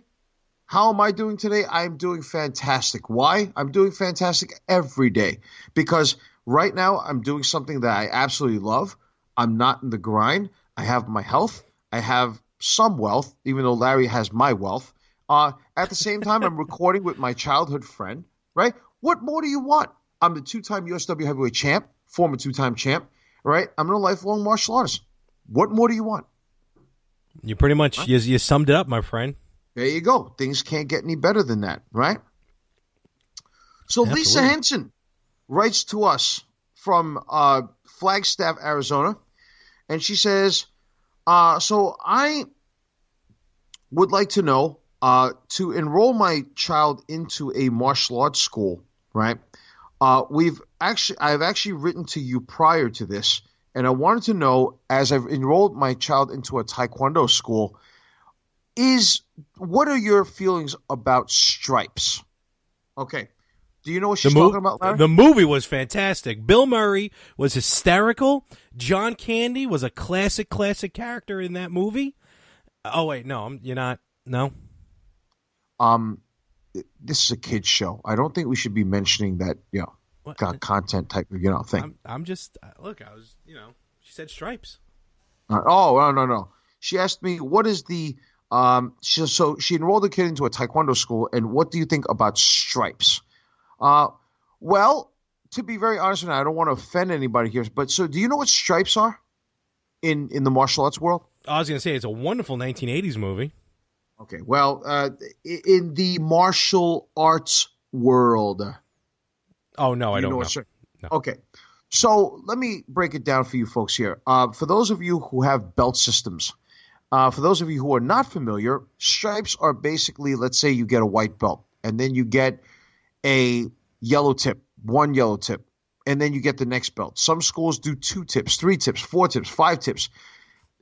how am I doing today? I'm doing fantastic. Why? I'm doing fantastic every day because right now I'm doing something that I absolutely love. I'm not in the grind. I have my health. I have some wealth, even though Larry has my wealth. At the same time, I'm recording with my childhood friend, right? What more do you want? I'm the two-time USW heavyweight champ, former two-time champ, right? I'm a lifelong martial artist. What more do you want? You pretty much, you summed it up, my friend. There you go. Things can't get any better than that, right? So Absolutely. Lisa Henson writes to us from Flagstaff, Arizona, and she says, so I would like to know, to enroll my child into a martial arts school, right? I've actually written to you prior to this, and I wanted to know, as I've enrolled my child into a Taekwondo school, what are your feelings about stripes? Okay. Do you know what she's talking about, Larry? The movie was fantastic. Bill Murray was hysterical. John Candy was a classic character in that movie. Oh, wait, no, you're not. No? This is a kid's show. I don't think we should be mentioning that, content type of, thing. I'm just, look, she said stripes. No. She asked me, what is the, she enrolled the kid into a Taekwondo school, and what do you think about stripes? Well, to be very honest with you, I don't want to offend anybody here, but so do you know what stripes are in the martial arts world? I was going to say, it's a wonderful 1980s movie. Okay, well, in the martial arts world. Oh, no, I don't know. No. Okay, so let me break it down for you folks here. For those of you who have belt systems, for those of you who are not familiar, stripes are basically, let's say you get a white belt, and then you get a yellow tip, one yellow tip, and then you get the next belt. Some schools do 2 tips, 3 tips, 4 tips, 5 tips,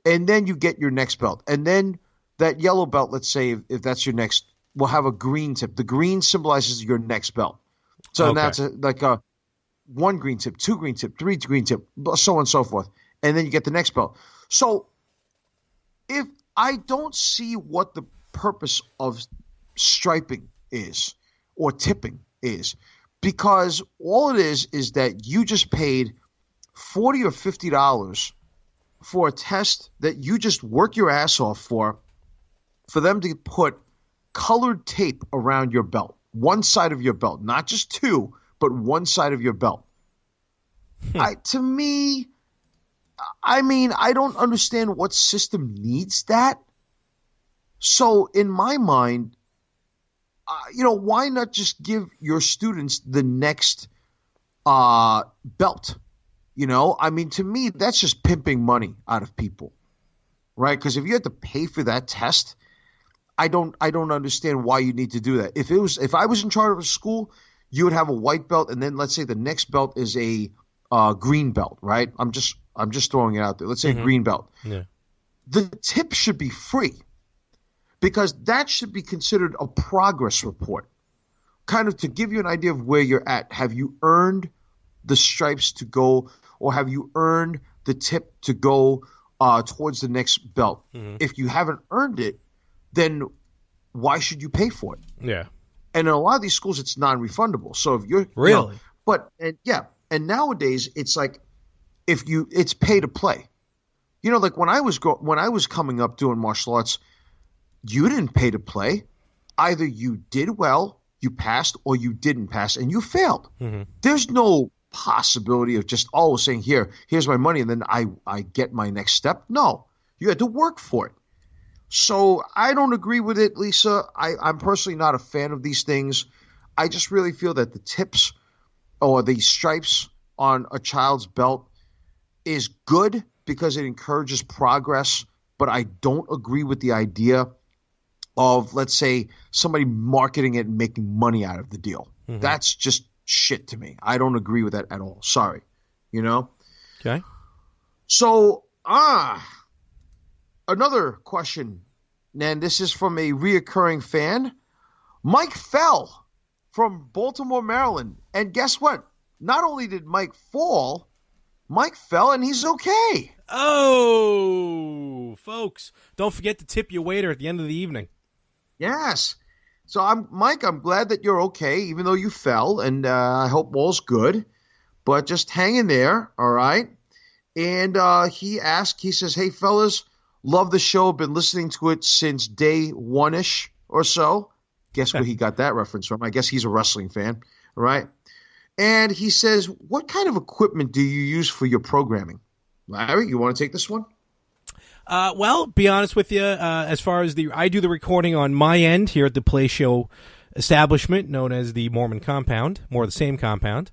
and then you get your next belt. And then that yellow belt, let's say if that's your next, will have a green tip. The green symbolizes your next belt. So Okay. that's like a 1 green tip, 2 green tip, 3 green tip, so on and so forth. And then you get the next belt. So if I don't see what the purpose of striping is or tipping is, because all it is that you just paid $40 or $50 for a test that you just work your ass off for them to put colored tape around your belt, one side of your belt, not just 2, but one side of your belt. I don't understand what system needs that. So in my mind, why not just give your students the next belt? To me, that's just pimping money out of people, right? Because if you had to pay for that test, I don't understand why you need to do that. If I was in charge of a school, you would have a white belt, and then let's say the next belt is a green belt, right? I'm just throwing it out there. Let's say a green belt. Yeah. The tip should be free, because that should be considered a progress report, kind of to give you an idea of where you're at. Have you earned the stripes to go, or have you earned the tip to go towards the next belt? Mm-hmm. If you haven't earned it, then why should you pay for it? Yeah. And in a lot of these schools, it's non-refundable. So if you're really, and nowadays it's like it's pay to play. Like when I was coming up doing martial arts, you didn't pay to play. Either you did well, you passed, or you didn't pass and you failed. Mm-hmm. There's no possibility of just saying here's my money and then I get my next step. No, you had to work for it. So I don't agree with it, Lisa. I'm personally not a fan of these things. I just really feel that the tips or the stripes on a child's belt is good because it encourages progress, but I don't agree with the idea of, let's say, somebody marketing it and making money out of the deal. Mm-hmm. That's just shit to me. I don't agree with that at all. Sorry. Okay. So, another question, and this is from a reoccurring fan, Mike Fell from Baltimore, Maryland. And guess what? not only did Mike fall, Mike fell and he's okay. Oh, folks, don't forget to tip your waiter at the end of the evening. Yes. So Mike, I'm glad that you're okay, even though you fell, and I hope all's good. But just hang in there, all right? And he says, hey, fellas, love the show. Been listening to it since day one-ish or so. Guess where he got that reference from? I guess he's a wrestling fan, all right? And he says, what kind of equipment do you use for your programming? Larry, you want to take this one? Well, be honest with you, as far as I do the recording on my end here at the Play Show establishment known as the Mormon Compound, more of the same compound.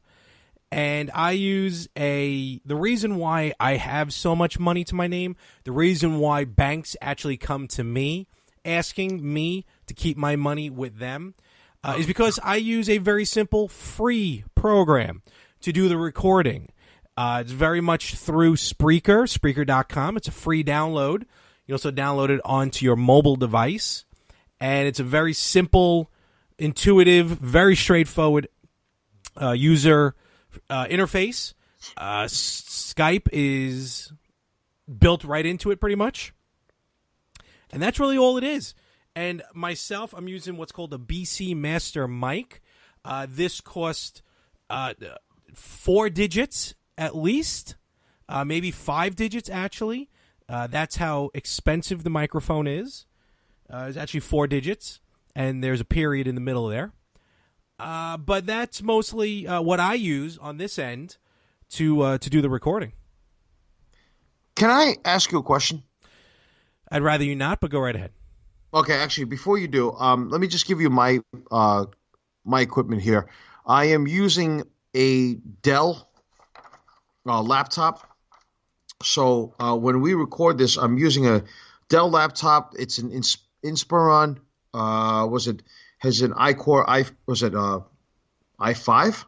And I use the reason why I have so much money to my name, the reason why banks actually come to me asking me to keep my money with them is because I use a very simple free program to do the recording. It's very much through Spreaker, Spreaker.com. It's a free download. You also download it onto your mobile device. And it's a very simple, intuitive, very straightforward user interface. Skype is built right into it pretty much. And that's really all it is. And myself, I'm using what's called a BC Master mic. This cost 4 digits at least, maybe 5 digits actually. That's how expensive the microphone is. It's actually 4 digits, and there's a period in the middle there. But that's mostly what I use on this end to do the recording. Can I ask you a question? I'd rather you not, but go right ahead. Okay, actually, before you do, let me just give you my equipment here. I am using a Dell laptop. So when we record this, I'm using a Dell laptop. It's an Inspiron. Has an iCore i5.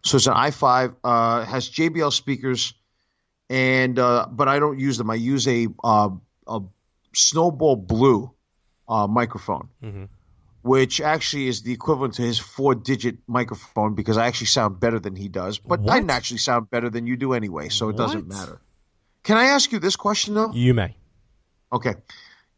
So it's an i5. Has JBL speakers, and but I don't use them. I use a Snowball Blue microphone, which actually is the equivalent to his 4-digit microphone because I actually sound better than he does. But What? I naturally sound better than you do anyway, so it doesn't matter. Can I ask you this question though? You may. Okay.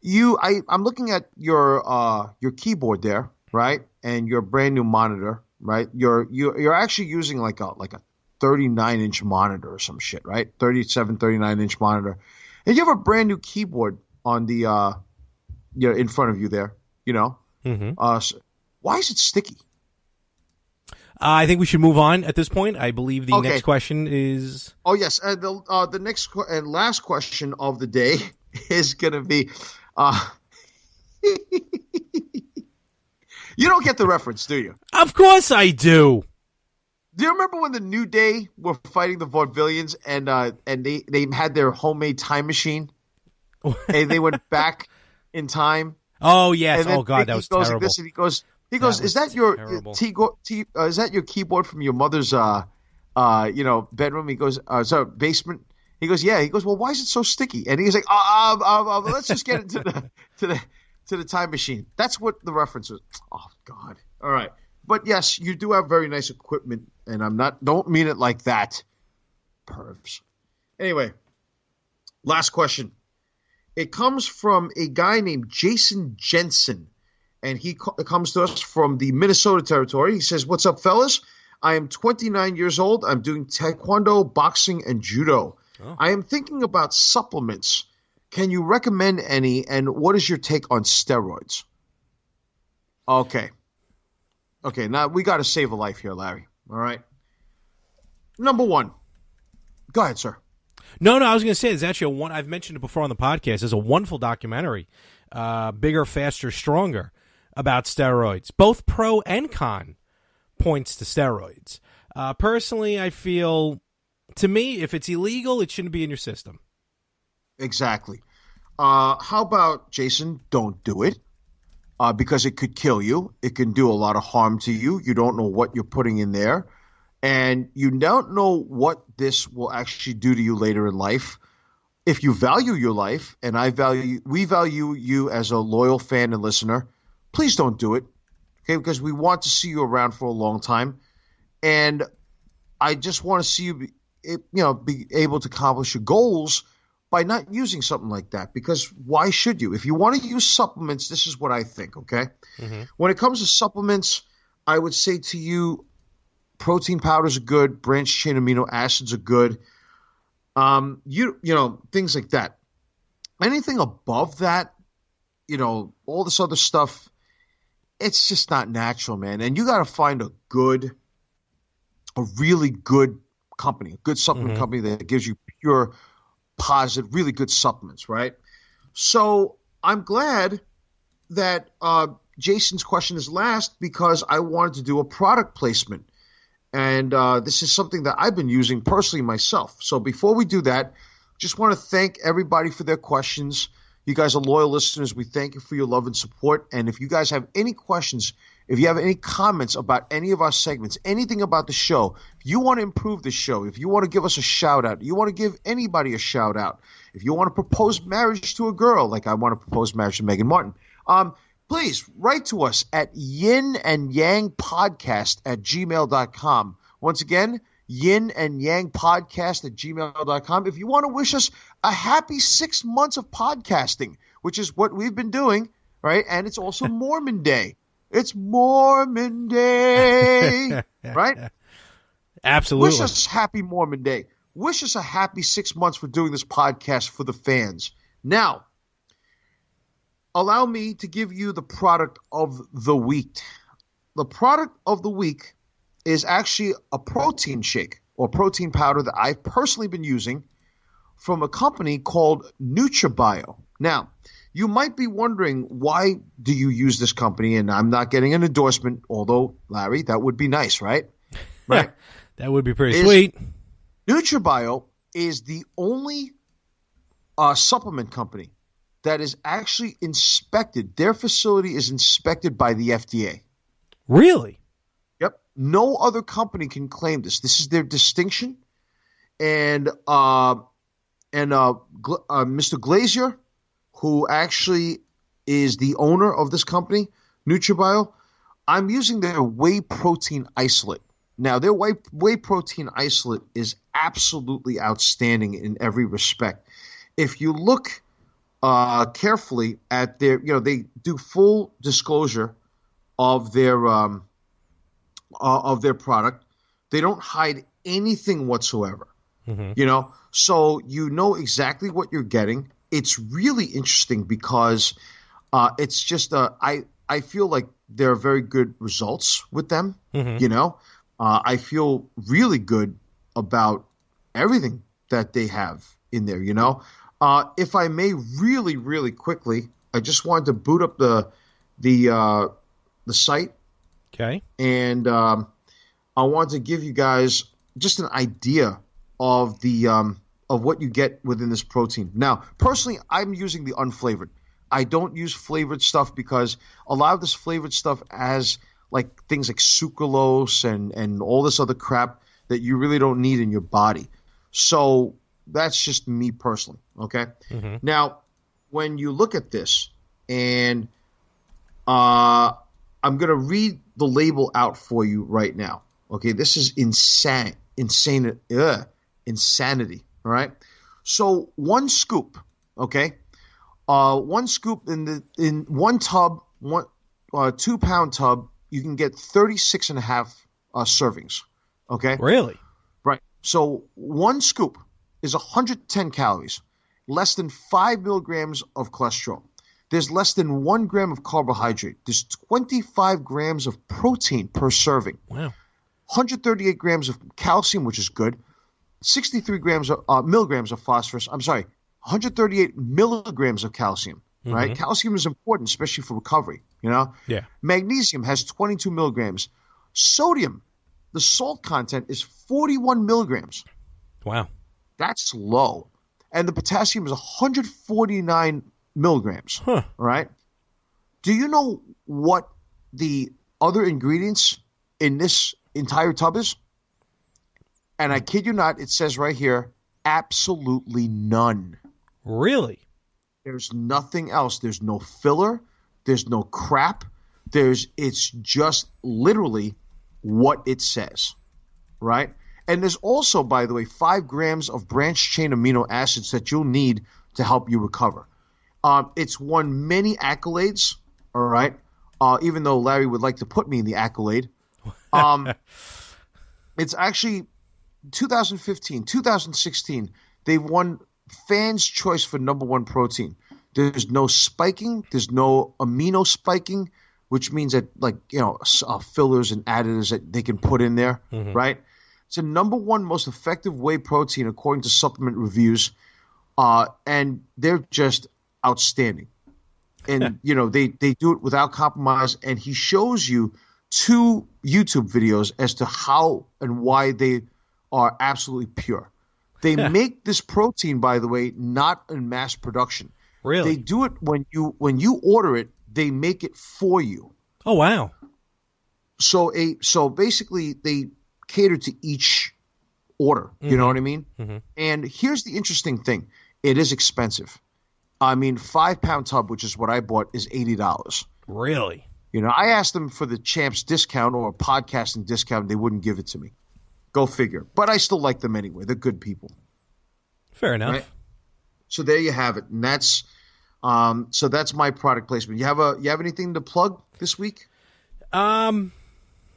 I'm looking at your keyboard there, right? And your brand new monitor, right? You're actually using like a 39-inch monitor or some shit, right? 39-inch monitor. And you have a brand new keyboard on the in front of you there, you know? So why is it sticky? I think we should move on at this point. I believe the next question is... Oh, yes. The next and last question of the day is going to be... You don't get the reference, do you? Of course I do. Do you remember when the New Day were fighting the Vaudevillians and they had their homemade time machine? And they went back in time? Oh, yes. Oh, God, Mickey that was goes terrible. Like this, and he goes, is that your is that your keyboard from your mother's bedroom? He goes, basement. He goes, yeah. He goes, well, why is it so sticky? And he's like, let's just get into the time machine. That's what the reference is. Oh God. All right. But yes, you do have very nice equipment, and don't mean it like that. Pervs. Anyway, last question. It comes from a guy named Jason Jensen, and he comes to us from the Minnesota territory. He says, what's up, fellas? I am 29 years old. I'm doing taekwondo, boxing, and judo. Oh. I am thinking about supplements. Can you recommend any, and what is your take on steroids? Okay, now we got to save a life here, Larry. All right. Number one. Go ahead, sir. No, I was going to say, there's actually I've mentioned it before on the podcast. There's a wonderful documentary, Bigger, Faster, Stronger, about steroids. Both pro and con points to steroids. Personally, I feel, to me, if it's illegal, it shouldn't be in your system. Exactly. How about, Jason, don't do it because it could kill you. It can do a lot of harm to you. You don't know what you're putting in there. And you don't know what this will actually do to you later in life. If you value your life, and we value you as a loyal fan and listener, please don't do it, okay? Because we want to see you around for a long time. And I just want to see you be able to accomplish your goals by not using something like that. Because why should you? If you want to use supplements, this is what I think, okay? Mm-hmm. When it comes to supplements, I would say to you, protein powders are good, branched chain amino acids are good. Things like that. Anything above that, all this other stuff, it's just not natural, man. And you got to find a really good company, a good supplement company that gives you pure, positive, really good supplements, right? So I'm glad that Jason's question is last, because I wanted to do a product placement. And this is something that I've been using personally myself. So before we do that, just want to thank everybody for their questions. You guys are loyal listeners. We thank you for your love and support. And if you guys have any questions, if you have any comments about any of our segments, anything about the show, if you want to improve the show, if you want to give us a shout out, you want to give anybody a shout out, if you want to propose marriage to a girl, like I want to propose marriage to Megan Martin, please write to us at yinandyangpodcast@gmail.com. Once again, yinandyangpodcast@gmail.com. If you want to wish us a happy 6 months of podcasting, which is what we've been doing, right? And it's also Mormon Day. It's Mormon Day, right? Absolutely. Wish us happy Mormon Day. Wish us a happy 6 months for doing this podcast for the fans. Now, allow me to give you the product of the week. The product of the week is actually a protein shake or protein powder that I've personally been using from a company called NutraBio. Now, you might be wondering, why do you use this company? And I'm not getting an endorsement, although, Larry, that would be nice, right? Right? That would be pretty sweet. NutraBio is the only supplement company that is actually inspected. Their facility is inspected by the FDA. Really? Yep. No other company can claim this. This is their distinction. And Mr. Glazier, who actually is the owner of this company, NutraBio, I'm using their whey protein isolate. Now, their whey protein isolate is absolutely outstanding in every respect. If you look carefully at their, they do full disclosure of their product. They don't hide anything whatsoever. So you know exactly what you're getting. It's really interesting because it's just I feel like there are very good results with them. I feel really good about everything that they have in there. If I may, really, really quickly, I just wanted to boot up the site. Okay. And I want to give you guys just an idea of the of what you get within this protein. Now, personally, I'm using the unflavored. I don't use flavored stuff because a lot of this flavored stuff has like things like sucralose and all this other crap that you really don't need in your body. So that's just me personally, okay? Now, when you look at this, and I'm going to read the label out for you right now, okay? This is insanity, all right? So one scoop, okay? One scoop in one tub, 2 pound tub, you can get 36 and a half servings, okay? Really? Right. So one scoop is 110 calories, less than 5 milligrams of cholesterol. There's less than 1 gram of carbohydrate. There's 25 grams of protein per serving. Wow. 138 grams of calcium, which is good. 63 grams of milligrams of phosphorus. 138 milligrams of calcium. Right? Calcium is important, especially for recovery. Yeah. Magnesium has 22 milligrams. Sodium, the salt content, is 41 milligrams. Wow. That's low. And the potassium is 149 milligrams. Huh. All right. Do you know what the other ingredients in this entire tub is? And I kid you not, it says right here, absolutely none. Really? There's nothing else. There's no filler. There's no crap. It's just literally what it says, right? And there's also, by the way, 5 grams of branched chain amino acids that you'll need to help you recover. It's won many accolades, all right, even though Larry would like to put me in the accolade. It's actually 2015, 2016, they've won Fans' Choice for #1 protein. There's no spiking. There's no amino spiking, which means that, like, fillers and additives that they can put in there, right? It's a #1 most effective whey protein according to supplement reviews, and they're just outstanding. And, they do it without compromise, and he shows you 2 YouTube videos as to how and why they are absolutely pure. They make this protein, by the way, not in mass production. Really? They do it when you order it, they make it for you. Oh, wow. So basically they cater to each order. You know what I mean? Mm-hmm. And here's the interesting thing. It is expensive. I mean, 5-pound tub, which is what I bought, is $80. Really? I asked them for the Champs discount or a podcasting discount. They wouldn't give it to me. Go figure. But I still like them anyway. They're good people. Fair enough. Right? So there you have it. And that's my product placement. You have anything to plug this week? How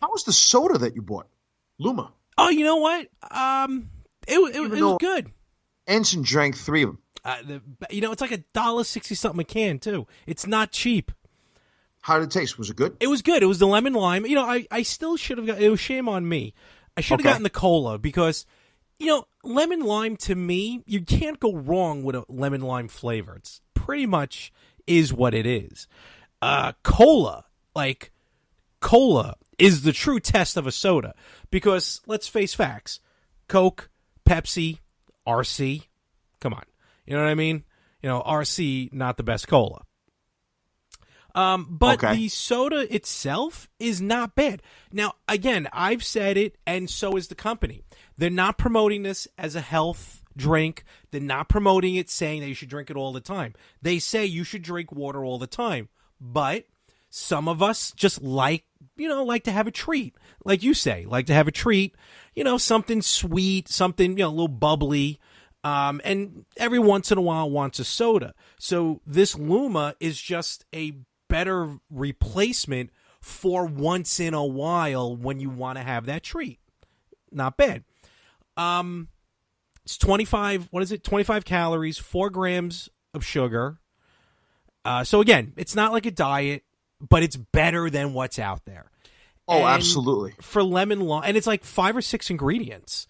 was the soda that you bought? Luma. Oh, you know what? It was good. Ensign drank 3 of them. It's like $1.60 something a can too. It's not cheap. How did it taste? Was it good? It was good. It was the lemon lime. I still should have got. It was shame on me. I should have gotten the cola because, lemon lime to me, you can't go wrong with a lemon lime flavor. It's pretty much is what it is. Cola is the true test of a soda because let's face facts: Coke, Pepsi, RC. Come on, you know what I mean? RC not the best cola. But the soda itself is not bad. Now, again, I've said it, and so is the company. They're not promoting this as a health drink. They're not promoting it saying that you should drink it all the time. They say you should drink water all the time. But some of us just like to have a treat. Like you say, like to have a treat, something sweet, something, a little bubbly. And every once in a while wants a soda. So this Luma is just a better replacement for once in a while when you want to have that treat. Not bad. It's 25 calories, 4 grams of sugar. So again, it's not like a diet, but it's better than what's out there. Oh, and absolutely. For lemon lime, and it's like 5 or 6 ingredients.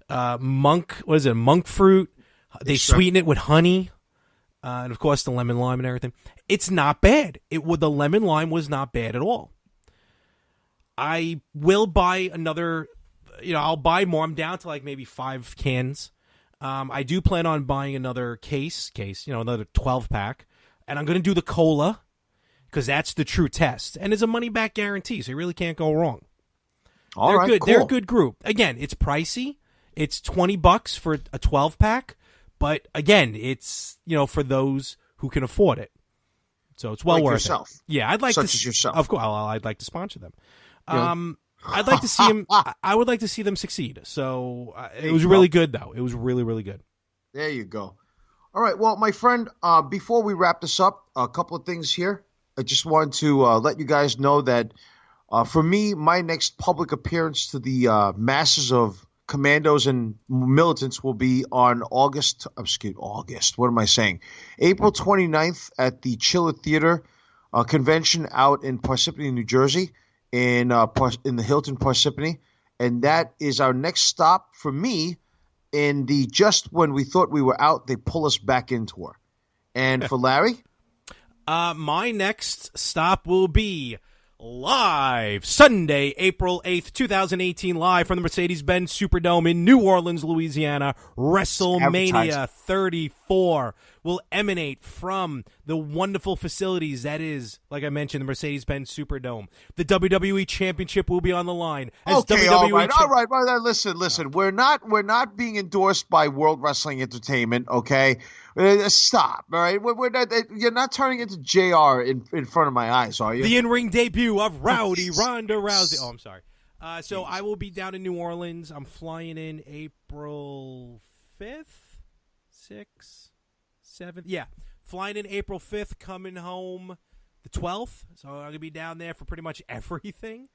Monk fruit. They sweeten it with honey. And of course the lemon lime and everything. It's not bad. The lemon lime was not bad at all. I will buy another, I'll buy more. I'm down to like maybe 5 cans. I do plan on buying another case, another 12-pack. And I'm going to do the cola because that's the true test. And it's a money-back guarantee, so you really can't go wrong. All right, good. cool. They're a good group. Again, it's pricey. It's $20 for a 12-pack. But again, it's, for those who can afford it. So it's well worth yourself. it. Yeah, I'd like Such as yourself. Of course, I'd like to sponsor them. I'd like to see them. I would like to see them succeed. So it was really good, though. It was really, really good. There you go. All right. Well, my friend, before we wrap this up, a couple of things here. I just wanted to let you guys know that for me, my next public appearance to the masses of commandos and militants will be on August. What am I saying? April 29th at the Chiller Theater convention out in Parsippany, New Jersey, in the Hilton Parsippany, and that is our next stop for me. In the just when we thought we were out, they pull us back in tour. And for Larry, my next stop will be live Sunday, April 8th, 2018, live from the Mercedes-Benz Superdome in New Orleans, Louisiana. WrestleMania 34 will emanate from the wonderful facilities that is, like I mentioned, the Mercedes-Benz Superdome. The WWE Championship will be on the line. As okay, WWE all right. Listen. We're not being endorsed by World Wrestling Entertainment. Okay, stop. All right, we're not. You're not turning into JR in front of my eyes, are you? The in-ring debut of Rowdy Ronda Rousey. Oh, I'm sorry. So I will be down in New Orleans. I'm flying in April 5th, 6th, 7th. Yeah, flying in April 5th, coming home the 12th. So I'm going to be down there for pretty much everything.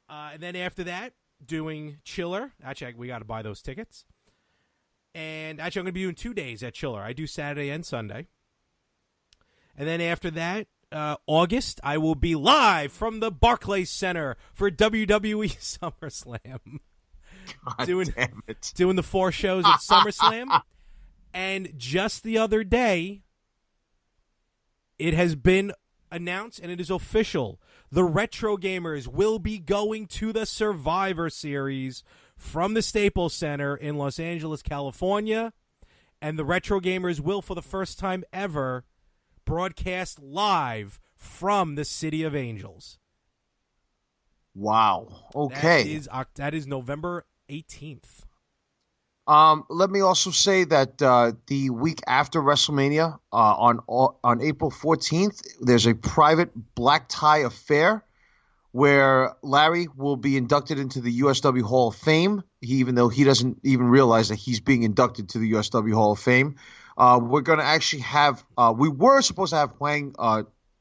And then after that, doing Chiller. Actually, we got to buy those tickets. And actually, I'm going to be doing 2 days at Chiller. I do Saturday and Sunday. And then after that, August, I will be live from the Barclays Center for WWE SummerSlam. Doing the 4 shows at SummerSlam. And just the other day, it has been announced and it is official. The Retro Gamers will be going to the Survivor Series from the Staples Center in Los Angeles, California. And the Retro Gamers will, for the first time ever, broadcast live from the City of Angels. Wow. Okay. That is November 18th. Let me also say that the week after WrestleMania, on April 14th, there's a private black tie affair where Larry will be inducted into the USW Hall of Fame, even though he doesn't even realize that he's being inducted to the USW Hall of Fame. We're going to actually have we were supposed to have Huang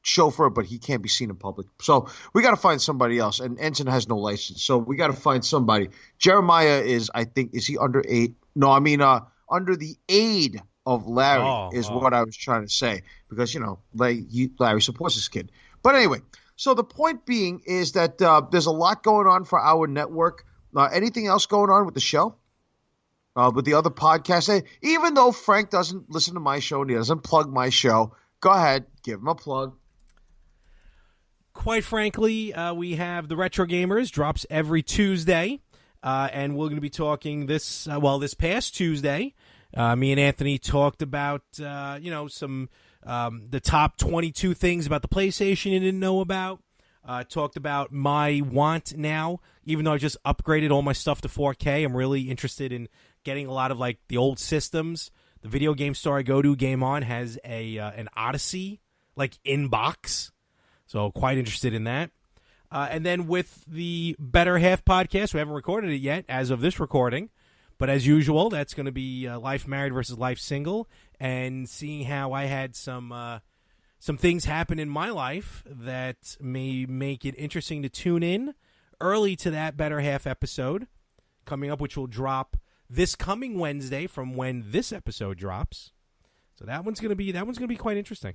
chauffeur, but he can't be seen in public. So we got to find somebody else. And Ensign has no license. So we got to find somebody. Jeremiah is he under 8? No, I mean under the aid of Larry what I was trying to say. Because, Larry supports his kid. But anyway, so the point being is that there's a lot going on for our network. Anything else going on with the show? With the other podcasts? Even though Frank doesn't listen to my show and he doesn't plug my show, go ahead, give him a plug. Quite frankly, we have the Retro Gamers, drops every Tuesday, and we're going to be talking this past Tuesday. Me and Anthony talked about, some the top 22 things about the PlayStation you didn't know about. Talked about my want now, even though I just upgraded all my stuff to 4K. I'm really interested in getting a lot of like the old systems. The video game store I go to, Game On, has an Odyssey like in box. So quite interested in that. And then with the Better Half podcast, we haven't recorded it yet as of this recording. But as usual, that's going to be Life Married versus Life Single. And seeing how I had some things happen in my life that may make it interesting to tune in early to that Better Half episode coming up, which will drop this coming Wednesday from when this episode drops. So that one's going to be quite interesting.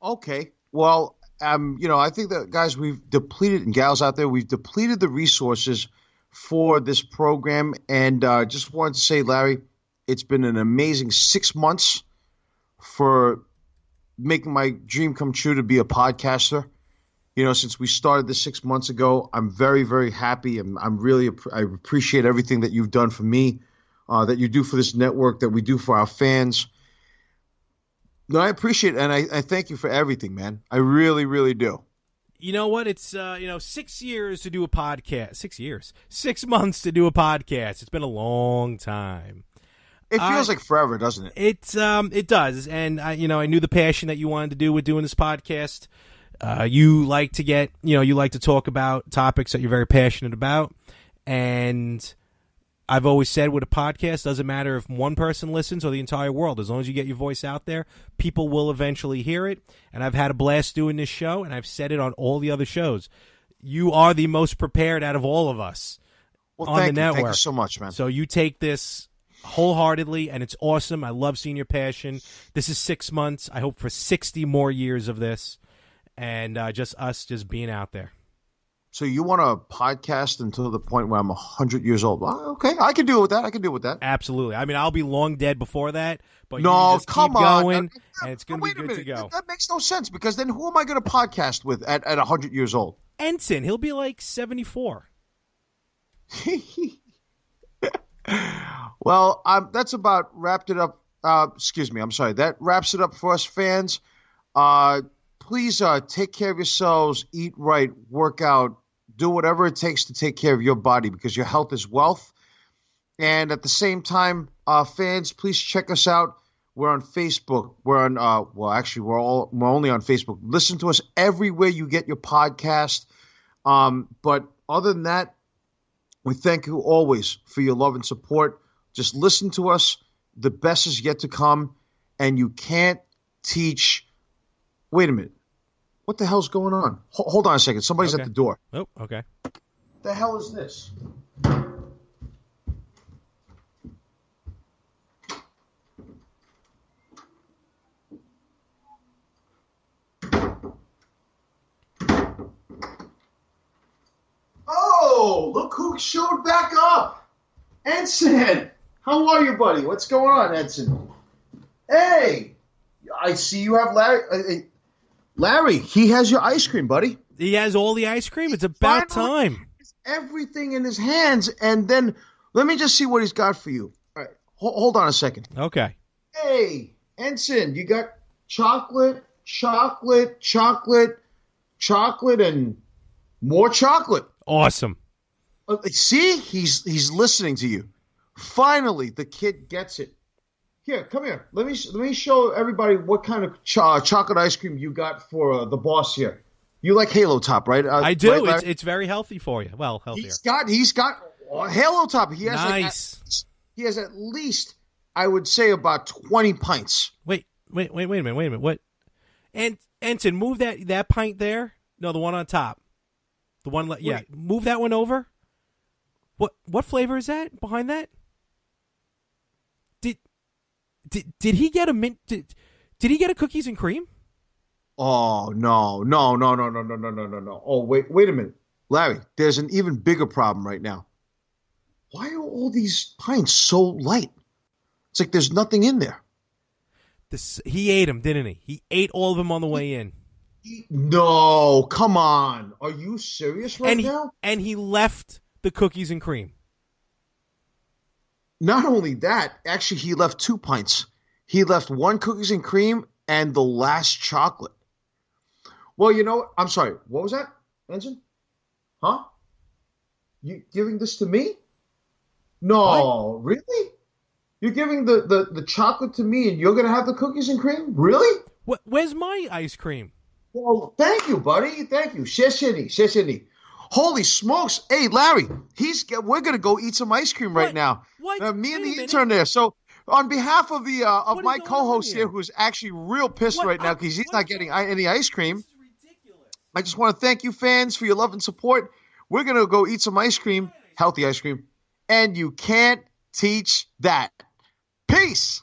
Okay. Well, I think that, guys, we've depleted, and gals out there, we've depleted the resources for this program. And just wanted to say, Larry, it's been an amazing 6 months for making my dream come true to be a podcaster. Since we started this 6 months ago, I'm very, very happy. I appreciate everything that you've done for me, that you do for this network, that we do for our fans. No, I appreciate it, and I thank you for everything, man. I really, really do. You know what? It's 6 years to do a podcast. 6 years. 6 months to do a podcast. It's been a long time. It feels like forever, doesn't it? It does, and I knew the passion that you wanted to do with doing this podcast. You like to talk about topics that you're very passionate about, and I've always said with a podcast, doesn't matter if one person listens or the entire world. As long as you get your voice out there, people will eventually hear it. And I've had a blast doing this show, and I've said it on all the other shows. You are the most prepared out of all of us on the network. Thank you so much, man. So you take this wholeheartedly, and it's awesome. I love seeing your passion. This is 6 months. I hope for 60 more years of this, and just us being out there. So you want to podcast until the point where I'm 100 years old? Well, okay, I can deal with that. Absolutely. I mean, I'll be long dead before that, but no, you just come keep on. going, and it's going to be good to go. That makes no sense, because then who am I going to podcast with at 100 years old? Ensign. He'll be like 74. Well, that's about wrapped it up. Excuse me. I'm sorry. That wraps it up for us fans. Please take care of yourselves, eat right, work out, do whatever it takes to take care of your body, because your health is wealth. And at the same time, fans, please check us out. We're on Facebook. We're on we're only on Facebook. Listen to us everywhere you get your podcast. But other than that, we thank you always for your love and support. Just listen to us. The best is yet to come, and you can't teach. Wait a minute. What the hell's going on? Hold on a second. Somebody's at the door. Oh, okay. The hell is this? Oh, look who showed back up. Ensign. How are you, buddy? What's going on, Ensign? Hey, I see you have Larry. Larry, he has your ice cream, buddy. He has all the ice cream. It's about time. Everything in his hands, and then let me just see what he's got for you. All right, hold on a second. Okay. Hey, Ensign, you got chocolate, and more chocolate. Awesome. See, he's listening to you. Finally, the kid gets it. Here, come here. Let me show everybody what kind of chocolate ice cream you got for the boss here. You like Halo Top, right? I do. Right, it's very healthy for you. Well, healthier. He's got Halo Top. He has nice. He has at least, I would say, about 20 pints. Wait a minute. What? And Ensign, move that pint there. No, the one on top. The one, yeah. Move that one over. What flavor is that behind that? Did he get a mint? Did he get a cookies and cream? Oh no! Oh wait a minute, Larry. There's an even bigger problem right now. Why are all these pints so light? It's like there's nothing in there. He ate them, didn't he? He ate all of them on the way in. No, come on. Are you serious now? And he left the cookies and cream. Not only that, actually, he left 2 pints. He left 1 cookies and cream and the last chocolate. Well, you know, I'm sorry. What was that, Ensign? Huh? You giving this to me? No, what? Really? You're giving the chocolate to me and you're going to have the cookies and cream? Really? Where's my ice cream? Well, thank you, buddy. Thank you. Sheshini. Holy smokes. Hey, Larry, we're going to go eat some ice cream right now. What? Me and the intern there. So on behalf of of my co-host here, who's actually real pissed right now because he's not getting any ice cream. This is ridiculous. I just want to thank you fans for your love and support. We're going to go eat some ice cream, healthy ice cream, and you can't teach that. Peace.